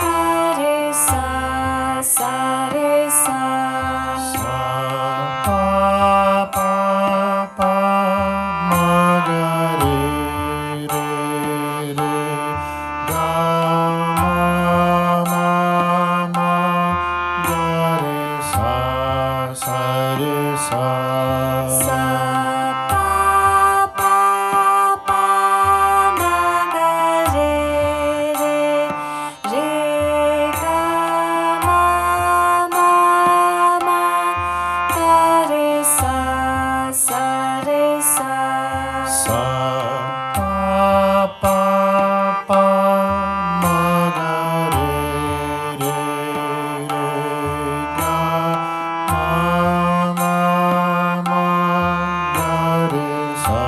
ga re sa sa re sa. Sa pa pa pa ma ga re re re ga ma ma ma ga re sa sa re sa. Sa pa pa pa ma ga re re re ga ma ma ma ga re sa sa re sa. Sa pa pa pa ma ga re re re ga ma ma ma ga re sa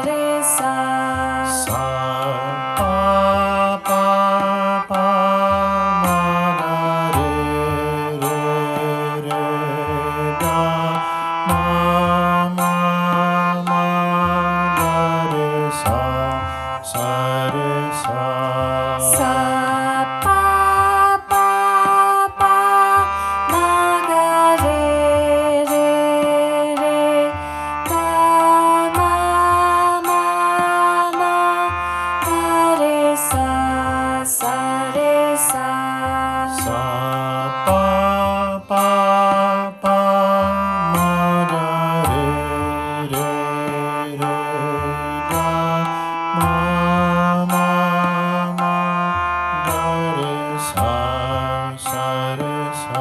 re sa. Sa pa pa pa ma da re re re da ma ma ma da re sa re sa. Sa pa pa pa ma ga re re re da ma ma ma da re sa re sa. Sa pa pa pa ma da re re re da ma ma ma da re sa re sa.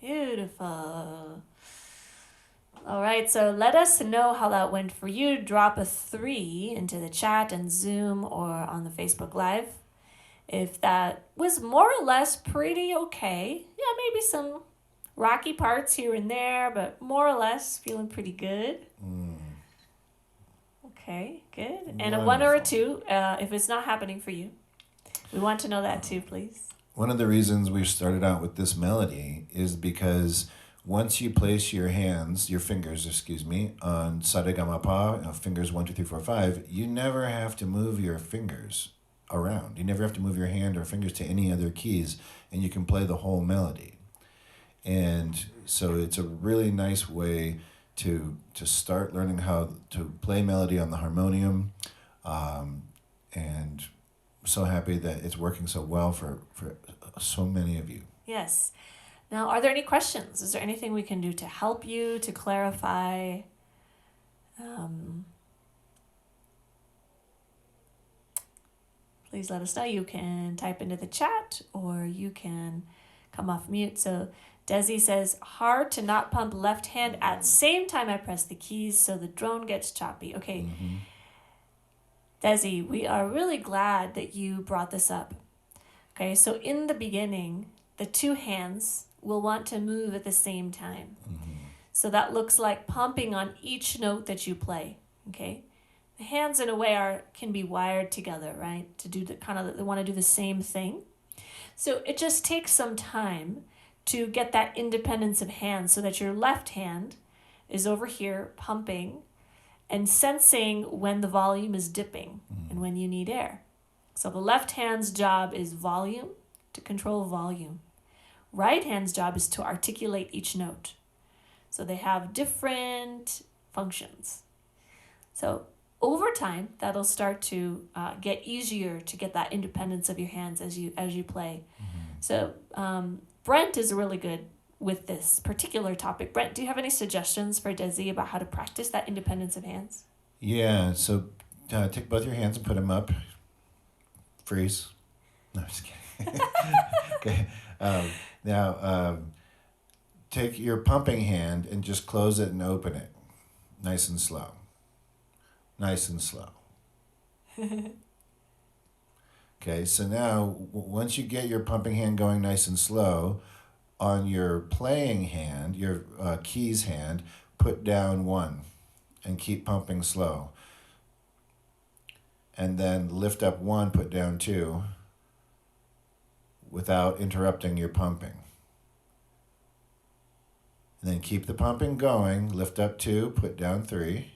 Beautiful. All right, so let us know how that went for you. Drop a 3 into the chat and Zoom or on the Facebook Live. If that was more or less pretty okay. Yeah, maybe some rocky parts here and there, but more or less feeling pretty good. Okay, good. And a 1 or a 2 if it's not happening for you. We want to know that too, please. One of the reasons we started out with this melody is because once you place your fingers, on sa re ga ma pa, fingers 1, 2, 3, 4, 5, you never have to move your fingers around. You never have to move your hand or fingers to any other keys, and you can play the whole melody. And so it's a really nice way to start learning how to play melody on the harmonium, and so happy that it's working so well for so many of you. Yes. Now, are there any questions? Is there anything we can do to help you, to clarify? Please let us know. You can type into the chat or you can come off mute. So Desi says, hard to not pump left hand at same time I press the keys so the drone gets choppy. Okay. Mm-hmm. Desi, we are really glad that you brought this up. Okay, so in the beginning, the 2 hands will want to move at the same time. Mm-hmm. So that looks like pumping on each note that you play, okay? The hands in a way can be wired together, right? To do they want to do the same thing. So it just takes some time to get that independence of hands so that your left hand is over here pumping and sensing when the volume is dipping and when you need air. So the left hand's job is volume, to control volume. Right hand's job is to articulate each note. So they have different functions. So over time, that'll start to get easier to get that independence of your hands as you play. Mm-hmm. So Brent is really good with this particular topic. Brent, do you have any suggestions for Desi about how to practice that independence of hands? Yeah, so take both your hands and put them up. Freeze. No, I'm just kidding. Okay. Now, take your pumping hand and just close it and open it. Nice and slow. Nice and slow. Okay, so now once you get your pumping hand going nice and slow, on your playing hand, your keys hand, put down 1 and keep pumping slow. And then lift up 1, put down 2 without interrupting your pumping. And then keep the pumping going, lift up 2, put down 3.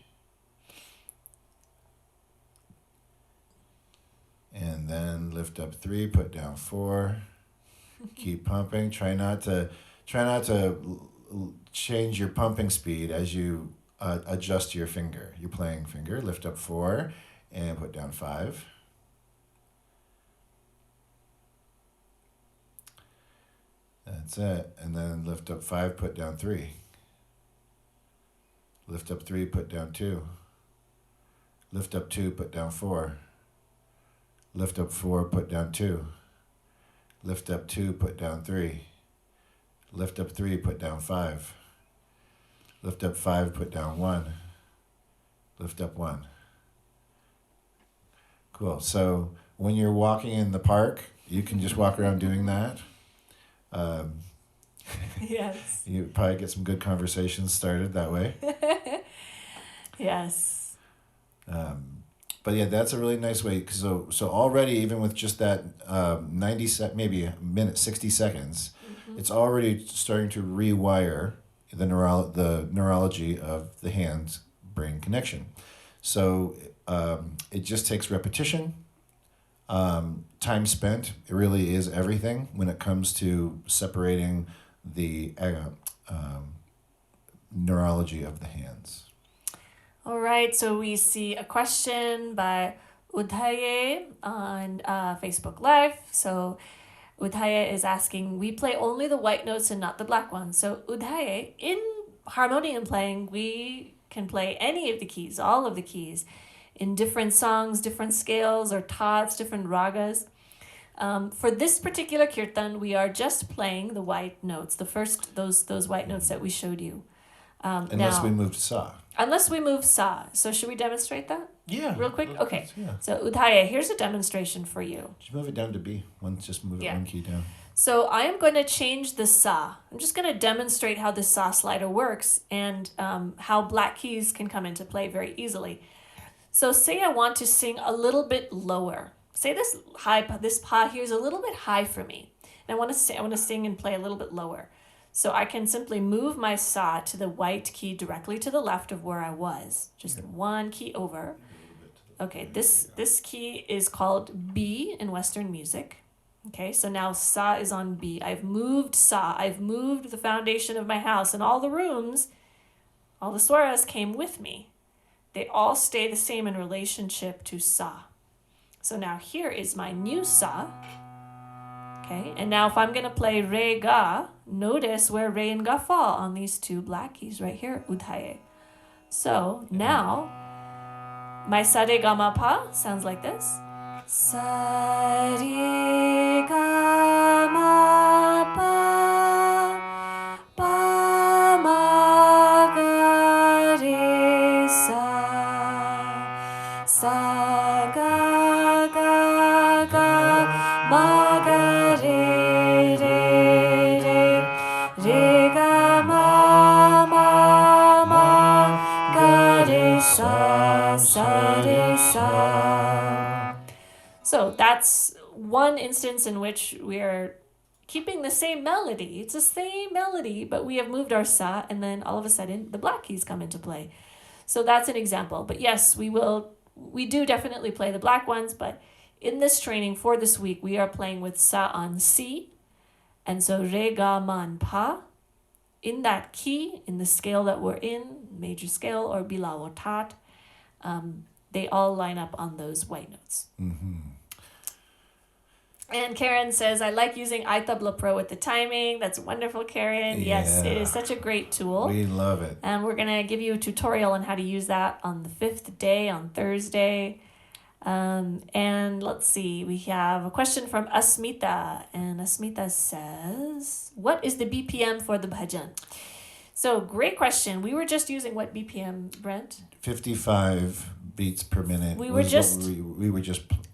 And then lift up 3, put down 4. Keep pumping. Try not to change your pumping speed as you adjust your playing finger. Lift up 4 and put down 5. That's it. And then lift up 5, put down 3. Lift up 3, put down 2. Lift up 2, put down 4. Lift up 4, put down 2. Lift up 2, put down 3. Lift up 3, put down 5. Lift up 5, put down 1. Lift up 1. Cool. So when you're walking in the park, you can just walk around doing that. Um, Yes. you probably get some good conversations started that way. Yes. But yeah, that's a really nice way. So already, even with just that maybe a minute, 60 seconds, it's already starting to rewire the neurology of the hand-brain connection. So it just takes repetition, time spent. It really is everything when it comes to separating the neurology of the hands. All right, so we see a question by Udhaye on Facebook Live. So Udhaye is asking, we play only the white notes and not the black ones. So Udhaye, in harmonium playing, we can play any of the keys, all of the keys, in different songs, different scales or thoughts, different ragas. For this particular kirtan, we are just playing the white notes, the first, those white notes that we showed you. Unless we move to sa. Unless we move sa. So should we demonstrate that? Yeah. Real quick? Okay. Yeah. So Udhaye, here's a demonstration for you. Just move it down to B. Just move it one key down. So I am going to change the sa. I'm just going to demonstrate how the sa slider works and how black keys can come into play very easily. So say I want to sing a little bit lower. Say this pa here is a little bit high for me. And I want to sing and play a little bit lower. So I can simply move my sa to the white key directly to the left of where I was. Just one key over. Okay, this key is called B in Western music. Okay, so now sa is on B. I've moved sa. I've moved the foundation of my house, and all the rooms, all the swaras came with me. They all stay the same in relationship to sa. So now here is my new sa. Okay, and now if I'm going to play re ga, notice where re and ga fall on these two black keys right here, Udhaye. So now my sa re ga ma pa sounds like this. Sa re ga ma pa pa ma ga re sa sa ga ga ga ma ga re re re re ga ma ma ma ga re sa sa re sa. So that's one instance in which we are keeping the same melody. It's the same melody, but we have moved our sa, and then all of a sudden the black keys come into play. So that's an example. But yes, we do definitely play the black ones, but in this training for this week, we are playing with sa on C, and so re, ga, man, pa. In that key, in the scale that we're in, major scale or bila or tat, they all line up on those white notes. Mm-hmm. And Karen says, I like using iTabla Pro with the timing. That's wonderful, Karen. Yeah. Yes, it is such a great tool. We love it. And we're going to give you a tutorial on how to use that on the 5th day, on Thursday. And let's see, we have a question from Asmita. And Asmita says, what is the BPM for the bhajan? So great question. We were just using what BPM, Brent? 55 beats per minute. We were just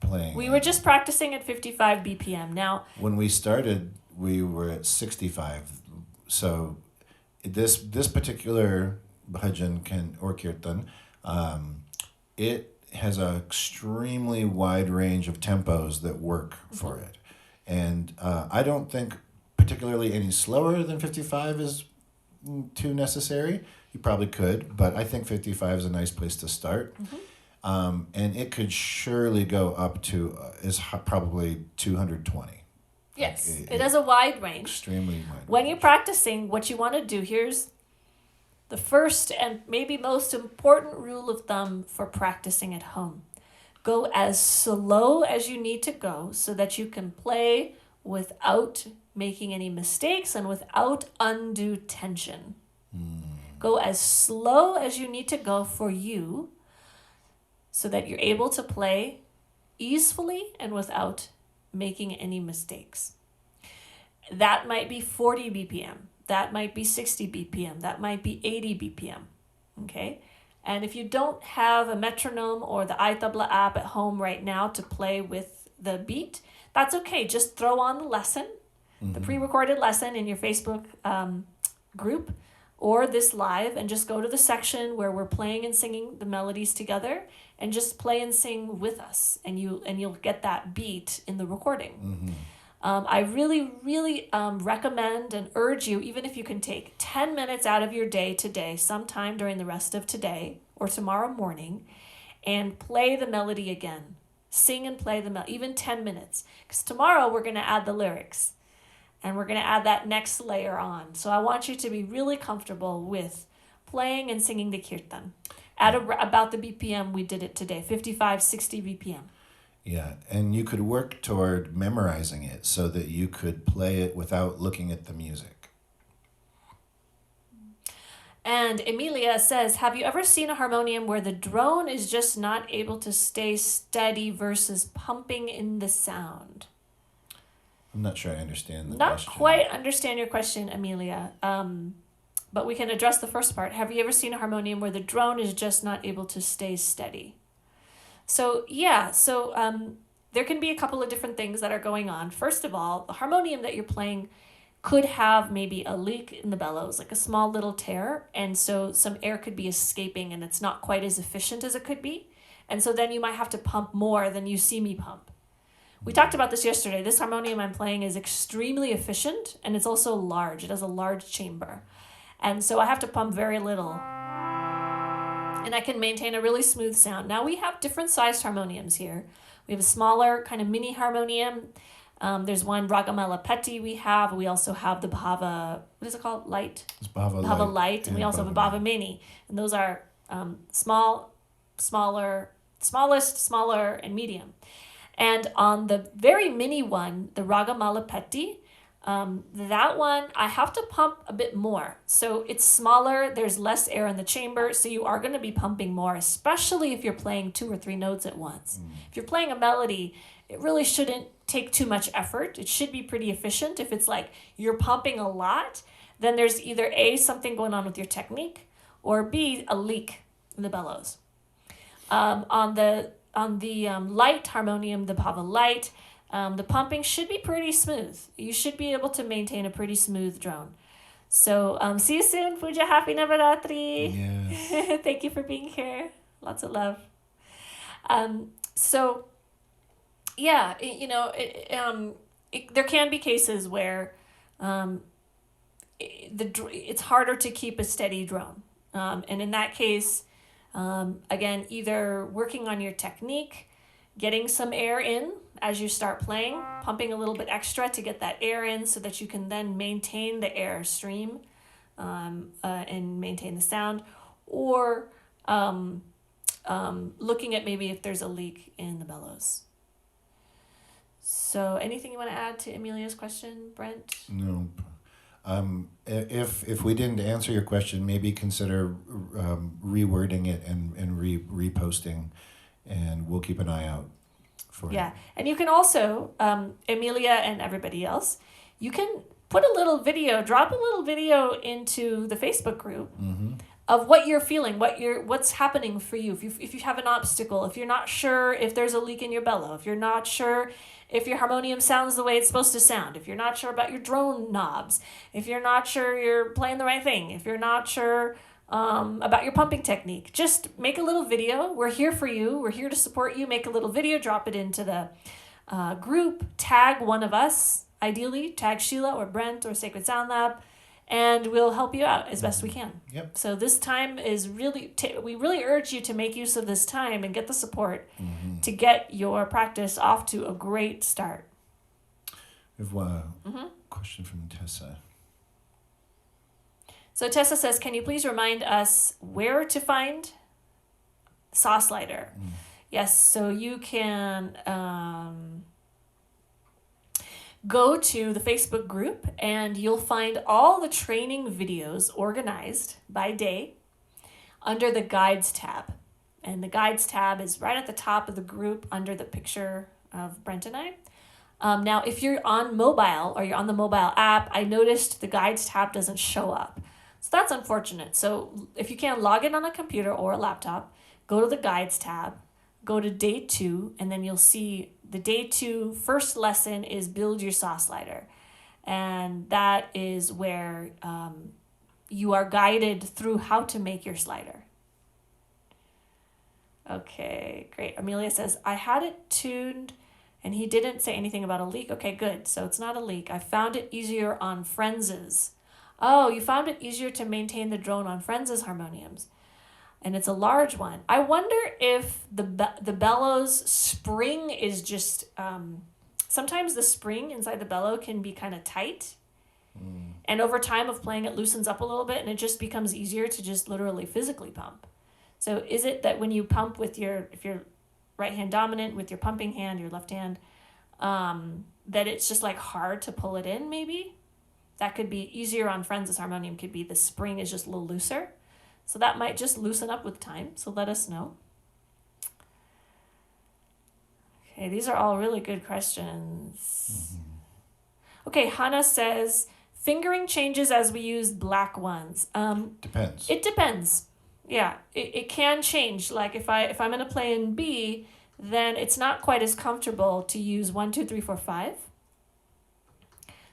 playing. We were just practicing at 55 BPM. Now, when we started, we were at 65. So this particular bhajan kirtan, it has an extremely wide range of tempos that work for it. And I don't think particularly any slower than 55 is too necessary. You probably could, but I think 55 is a nice place to start. And it could surely go up to probably 220. Yes, it has a wide range. Extremely wide. When you're practicing, what you want to do, here's the first and maybe most important rule of thumb for practicing at home. Go as slow as you need to go so that you can play without making any mistakes and without undue tension. Go as slow as you need to go for you so that you're able to play easily and without making any mistakes. That might be 40 BPM. That might be 60 BPM. That might be 80 BPM. Okay? And if you don't have a metronome or the iTabla app at home right now to play with the beat, that's okay. Just throw on the lesson the pre-recorded lesson in your Facebook group or this live, and just go to the section where we're playing and singing the melodies together, and just play and sing with us, and you'll get that beat in the recording. I really, really recommend and urge you, even if you can take 10 minutes out of your day today, sometime during the rest of today or tomorrow morning, and play the melody again. Sing and play the melody, even 10 minutes. Because tomorrow we're going to add the lyrics, and we're going to add that next layer on. So I want you to be really comfortable with playing and singing the kirtan at about the BPM we did it today, 55, 60 BPM. Yeah, and you could work toward memorizing it so that you could play it without looking at the music. And Emilia says, have you ever seen a harmonium where the drone is just not able to stay steady versus pumping in the sound? I'm not sure I understand the Not question. quite understand your question, Amelia. But we can address the first part. Have you ever seen a harmonium where the drone is just not able to stay steady? So there can be a couple of different things that are going on. First of all, the harmonium that you're playing could have maybe a leak in the bellows, like a small little tear, and so some air could be escaping and it's not quite as efficient as it could be. And so then you might have to pump more than you see me pump. We talked about this yesterday. This harmonium I'm playing is extremely efficient, and it's also large. It has a large chamber. And so I have to pump very little, and I can maintain a really smooth sound. Now we have different sized harmoniums here. We have a smaller kind of mini harmonium. There's one Ragamala Petty we have. We also have the Bhava, what is it called? Light? It's Bhava Light. And we also have a Bhava Mini. And those are smallest, smaller, and medium. And on the very mini one, the Ragamala Petty, that one, I have to pump a bit more. So it's smaller, there's less air in the chamber, so you are going to be pumping more, especially if you're playing 2 or 3 notes at once. If you're playing a melody, it really shouldn't take too much effort. It should be pretty efficient. If it's like you're pumping a lot, then there's either A, something going on with your technique, or B, a leak in the bellows. On the light harmonium, the Bhava Light, the pumping should be pretty smooth. You should be able to maintain a pretty smooth drone. So see you soon, Pooja. Happy Navaratri. Yes. Thank you for being here. Lots of love. There can be cases where it's harder to keep a steady drone. And in that case, again, either working on your technique, getting some air in as you start playing, pumping a little bit extra to get that air in so that you can then maintain the air stream and maintain the sound, or looking at maybe if there's a leak in the bellows. So anything you want to add to Emilia's question, Brent? No. If we didn't answer your question, maybe consider rewording it and reposting, and we'll keep an eye out for it. Yeah, and you can also, Emilia and everybody else, you can put a little video, drop a little video into the Facebook group of what you're feeling, what's happening for you. If you have an obstacle, if you're not sure if there's a leak in your bellow, if you're not sure if your harmonium sounds the way it's supposed to sound, if you're not sure about your drone knobs, if you're not sure you're playing the right thing, if you're not sure about your pumping technique, just make a little video. We're here for you. We're here to support you. Make a little video, drop it into the group, tag one of us, ideally, tag Sheila or Brent or Sacred Sound Lab, and we'll help you out as best we can. Yep. So this time is really, we really urge you to make use of this time and get the support to get your practice off to a great start. We have a question from Tessa. So Tessa says, can you please remind us where to find Saw Slider? Yes, so you can go to the Facebook group and you'll find all the training videos organized by day under the Guides tab. And the Guides tab is right at the top of the group under the picture of Brent and I. Now, if you're on mobile or you're on the mobile app, I noticed the Guides tab doesn't show up. So that's unfortunate. So if you can, log in on a computer or a laptop, go to the Guides tab, go to day 2, and then you'll see the day 2 first lesson is Build Your Saw Slider. And that is where you are guided through how to make your slider. Okay, great. Amelia says, I had it tuned and he didn't say anything about a leak. Okay, good. So it's not a leak. I found it easier on Friends's. Oh, you found it easier to maintain the drone on Friends's harmoniums. And it's a large one. I wonder if the bellows spring is just... sometimes the spring inside the bellow can be kind of tight. And over time of playing, it loosens up a little bit and it just becomes easier to just literally physically pump. So is it that when you pump with if you're right hand dominant with your pumping hand, your left hand, that it's just like hard to pull it in maybe? That could be easier on Friends' harmonium, could be the spring is just a little looser. So that might just loosen up with time. So let us know. Okay, these are all really good questions. Okay, Hannah says, fingering changes as we use black ones. Depends. It depends. Yeah, it can change. Like if I'm gonna play in B, then it's not quite as comfortable to use 1, 2, 3, 4, 5.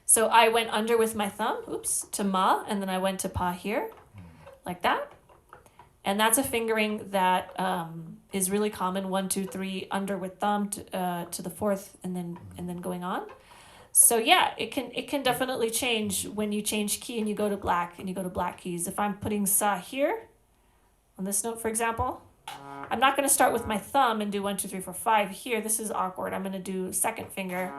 So I went under with my thumb, to Ma, and then I went to Pa here, like that. And that's a fingering that is really common. 1, 2, 3 under with thumb to the fourth, and then going on. So yeah, it can definitely change when you change key and you go to black keys. If I'm putting sa here on this note, for example, I'm not going to start with my thumb and do 1, 2, 3, 4, 5 here. This is awkward. I'm going to do second finger.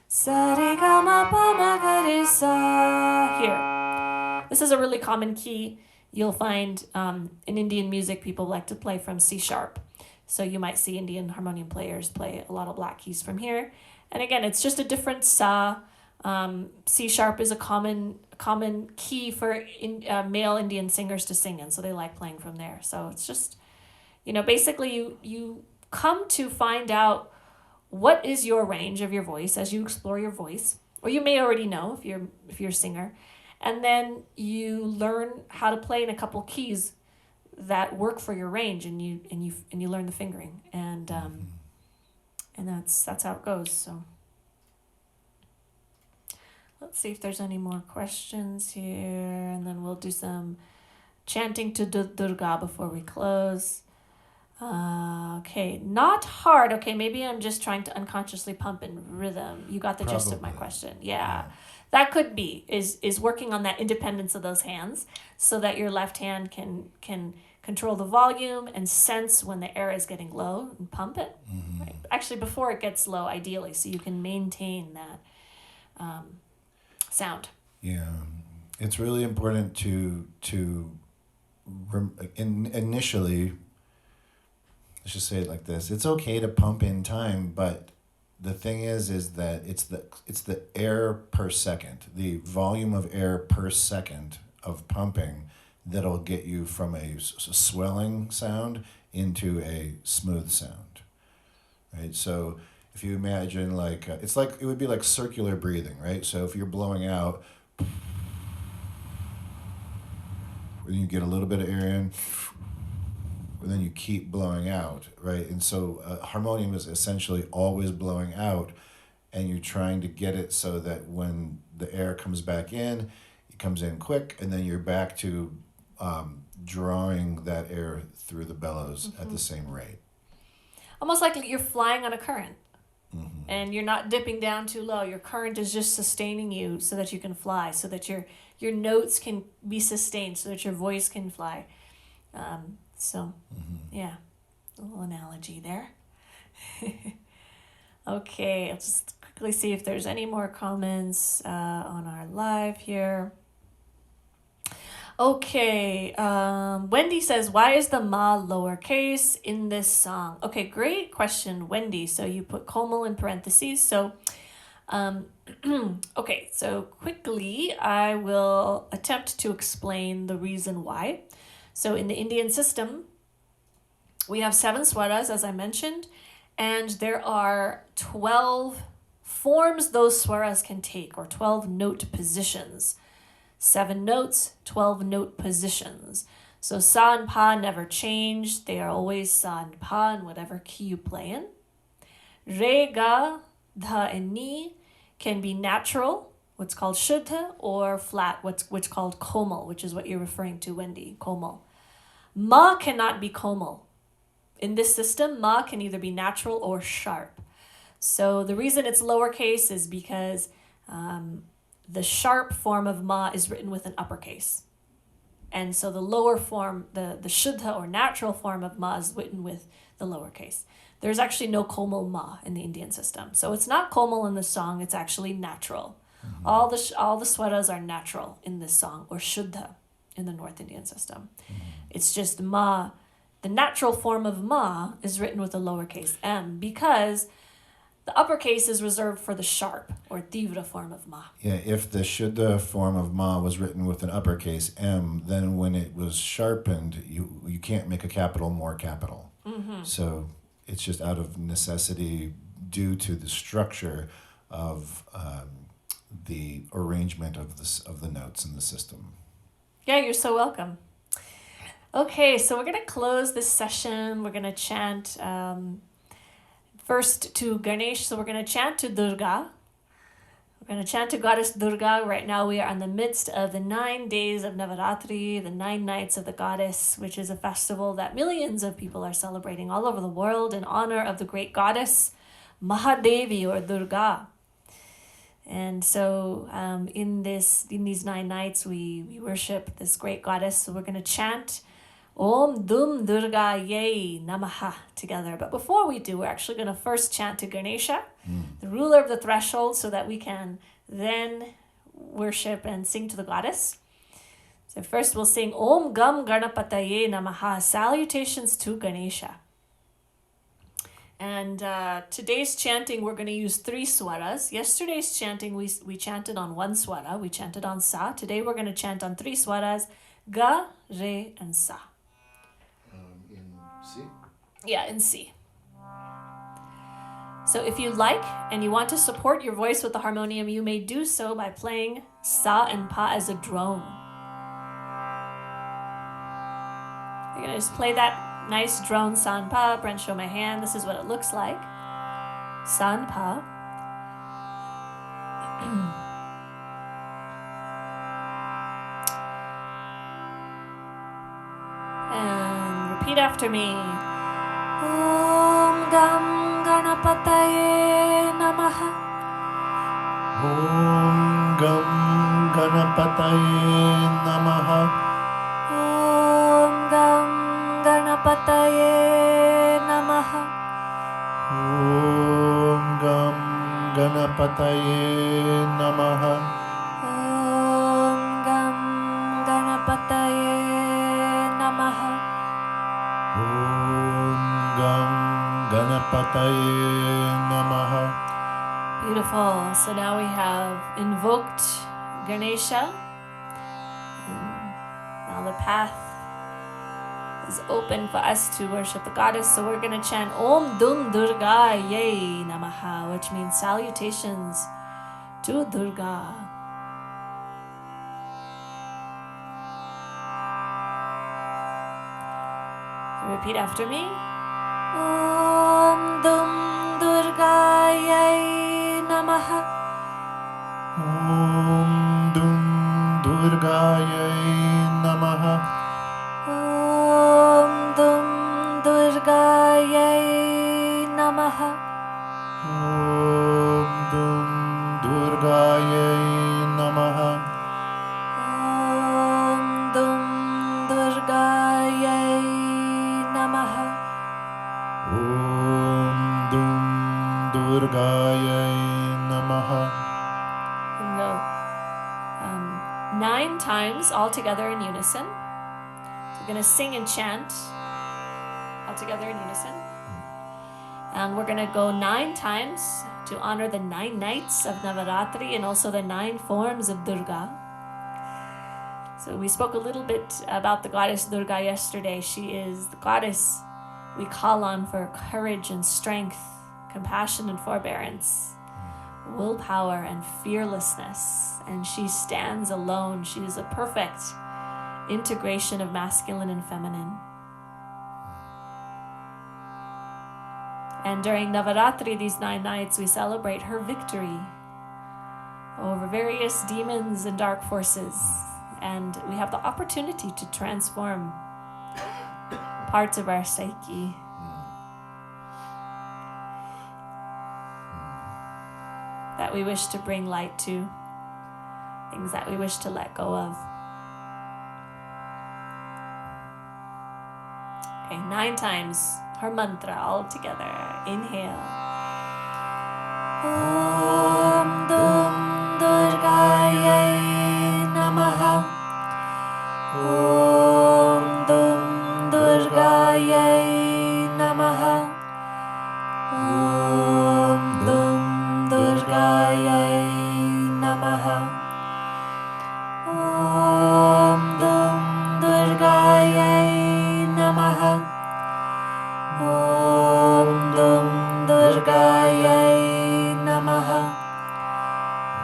Sa re ga ma pa ma ga re sa here. This is a really common key. You'll find in Indian music, people like to play from C sharp. So you might see Indian harmonium players play a lot of black keys from here. And again, it's just a different sa. C sharp is a common key for male Indian singers to sing in. So they like playing from there. So it's just, basically you come to find out what is your range of your voice as you explore your voice. Or you may already know if you're a singer. And then you learn how to play in a couple keys that work for your range, and you learn the fingering, and that's how it goes. So let's see if there's any more questions here, and then we'll do some chanting to Durga before we close. Okay, not hard. Okay, maybe I'm just trying to unconsciously pump in rhythm. You got the gist of my question. Yeah. That could be is working on that independence of those hands so that your left hand can control the volume and sense when the air is getting low and pump it. Right? Actually, before it gets low, ideally, so you can maintain that sound. Yeah, it's really important to initially. Let's just say it like this: it's okay to pump in time, but the thing is that it's the air per second, the volume of air per second of pumping that'll get you from a swelling sound into a smooth sound, right? So if you imagine it would be like circular breathing, right? So if you're blowing out, and you get a little bit of air in, and then you keep blowing out, right? And so harmonium is essentially always blowing out, and you're trying to get it so that when the air comes back in, it comes in quick, and then you're back to drawing that air through the bellows at the same rate. Almost like you're flying on a current, and you're not dipping down too low. Your current is just sustaining you so that you can fly, so that your notes can be sustained, so that your voice can fly. Yeah, a little analogy there. Okay, I'll just quickly see if there's any more comments on our live here. Okay, Wendy says, why is the ma lowercase in this song? Okay, great question, Wendy. So you put komal in parentheses. So, okay, so quickly I will attempt to explain the reason why. So in the Indian system, we have 7 swaras, as I mentioned, and there are 12 forms those swaras can take, or 12 note positions. 7 notes, 12 note positions. So sa and pa never change. They are always sa and pa in whatever key you play in. Re, ga, Dha and Ni can be natural, what's called Shuddha, or flat, what's called komal, which is what you're referring to, Wendy, komal. Ma cannot be komal. In this system, ma can either be natural or sharp. So the reason it's lowercase is because the sharp form of ma is written with an uppercase. And so the lower form, the Shuddha or natural form of ma is written with the lowercase. There's actually no komal ma in the Indian system. So it's not komal in the song, it's actually natural. Mm-hmm. All the swaras are natural in this song, or Shuddha in the North Indian system. Mm-hmm. It's just ma, the natural form of ma is written with a lowercase m because the uppercase is reserved for the sharp or tivra form of ma. Yeah, if the Shuddha form of ma was written with an uppercase M, then when it was sharpened, you can't make a capital more capital. Mm-hmm. So it's just out of necessity due to the structure of the arrangement of the notes in the system. Yeah, you're so welcome. Okay, so we're going to close this session. We're going to chant first to Ganesh. So we're going to chant to Durga. We're going to chant to Goddess Durga. Right now we are in the midst of the 9 days of Navaratri, the 9 nights of the goddess, which is a festival that millions of people are celebrating all over the world in honor of the great goddess Mahadevi or Durga. And so in these 9 nights we worship this great goddess. So we're going to chant Om Dum Durga Yay Namaha together. But before we do, we're actually going to first chant to Ganesha, the ruler of the threshold, so that we can then worship and sing to the goddess. So first we'll sing Om Gam Ganapataye Namaha, salutations to Ganesha. And today's chanting, we're going to use 3 swaras. Yesterday's chanting, we chanted on 1 swara. We chanted on Sa. Today we're going to chant on 3 swaras, Ga, Re, and Sa. In C? Yeah, in C. So if you like and you want to support your voice with the harmonium, you may do so by playing Sa and Pa as a drone. You're going to just play that nice drone Sa and Pa. Brent, show my hand. This is what it looks like. Sa and Pa. And repeat after me. Om Gam Ganapataye Namaha. Om Gam Ganapataye Namaha. Om Gam Ganapataye Namaha. Om Gam Ganapataye Namaha. Om Gam Ganapataye Namaha. Om Gam Ganapataye Namaha. Beautiful. So now we have invoked Ganesha. And now the path is open for us to worship the goddess. So we're going to chant Om Dum Durga Yay Namaha, which means salutations to Durga. Repeat after me. Om Dum Durga Yay Namaha. Om Dum Durgaye Namaha. Om Dum Durga Yay Namaha. Om Dum Durgaye Namaha. Om Dum Durga Yay Namaha. Om Dum Durgaye Namaha. And go 9 times all together in unison. So we're going to sing and chant all together in unison. And we're going to go 9 times to honor the 9 nights of Navaratri and also the 9 forms of Durga. So we spoke a little bit about the goddess Durga yesterday. She is the goddess we call on for courage and strength, compassion and forbearance, willpower and fearlessness. And she stands alone. She is a perfect integration of masculine and feminine. And during Navaratri, these 9 nights, we celebrate her victory over various demons and dark forces. And we have the opportunity to transform parts of our psyche. That we wish to bring light to, things that we wish to let go of. Okay, 9 times her mantra all together. Inhale. Om Dum Durgayai Namaha. Om Dum Durgayai Namaha. Om Dum Durgayai Namaha. Om Dum Durgayai Namaha. Om Dum Durgayai Namaha.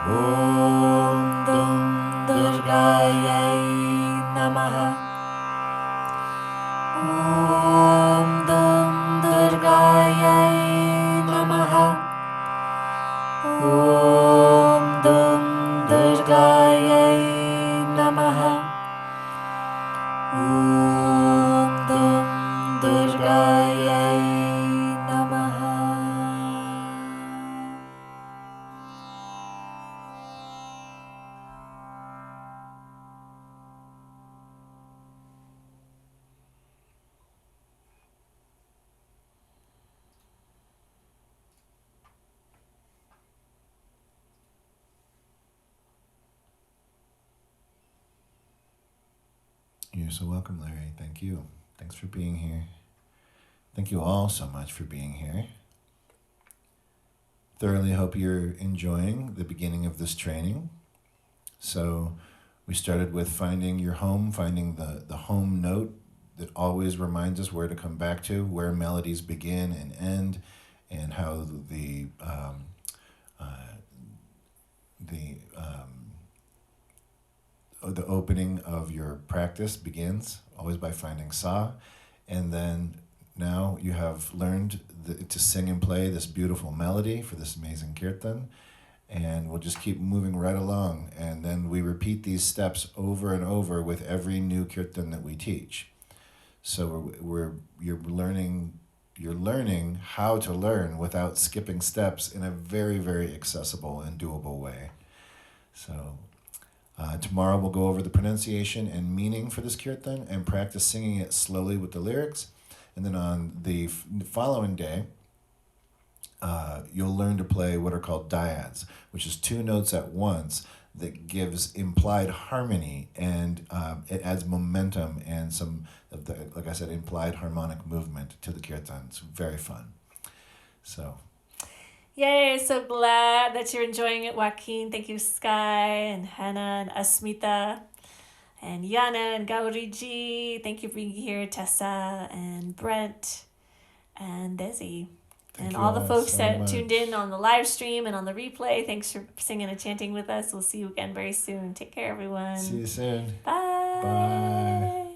Om Dum Durgayai Namaha. Om Dum Durgayai Namaha. Om Dum Durgayai Namaha. Om Dum Durgayai Namaha. You're so welcome, Larry. Thank you. Thanks for being here. Thank you all so much for being here. Thoroughly hope you're enjoying the beginning of this training. So we started with finding your home, finding the home note that always reminds us where to come back to, where melodies begin and end, and how the opening of your practice begins, always by finding sa. And then now you have learned to sing and play this beautiful melody for this amazing kirtan. And we'll just keep moving right along. And then we repeat these steps over and over with every new kirtan that we teach. So you're learning how to learn without skipping steps in a very, very accessible and doable way. So tomorrow we'll go over the pronunciation and meaning for this kirtan and practice singing it slowly with the lyrics. And then on the following day, you'll learn to play what are called dyads, which is 2 notes at once that gives implied harmony, and it adds momentum and some of the, like I said, implied harmonic movement to the kirtan. It's very fun. So. Yay, so glad that you're enjoying it, Joaquin. Thank you, Sky and Hannah and Asmita and Yana and Gauriji. Thank you for being here, Tessa and Brent and Desi. And all the folks that tuned in on the live stream and on the replay, thanks for singing and chanting with us. We'll see you again very soon. Take care, everyone. See you soon. Bye. Bye.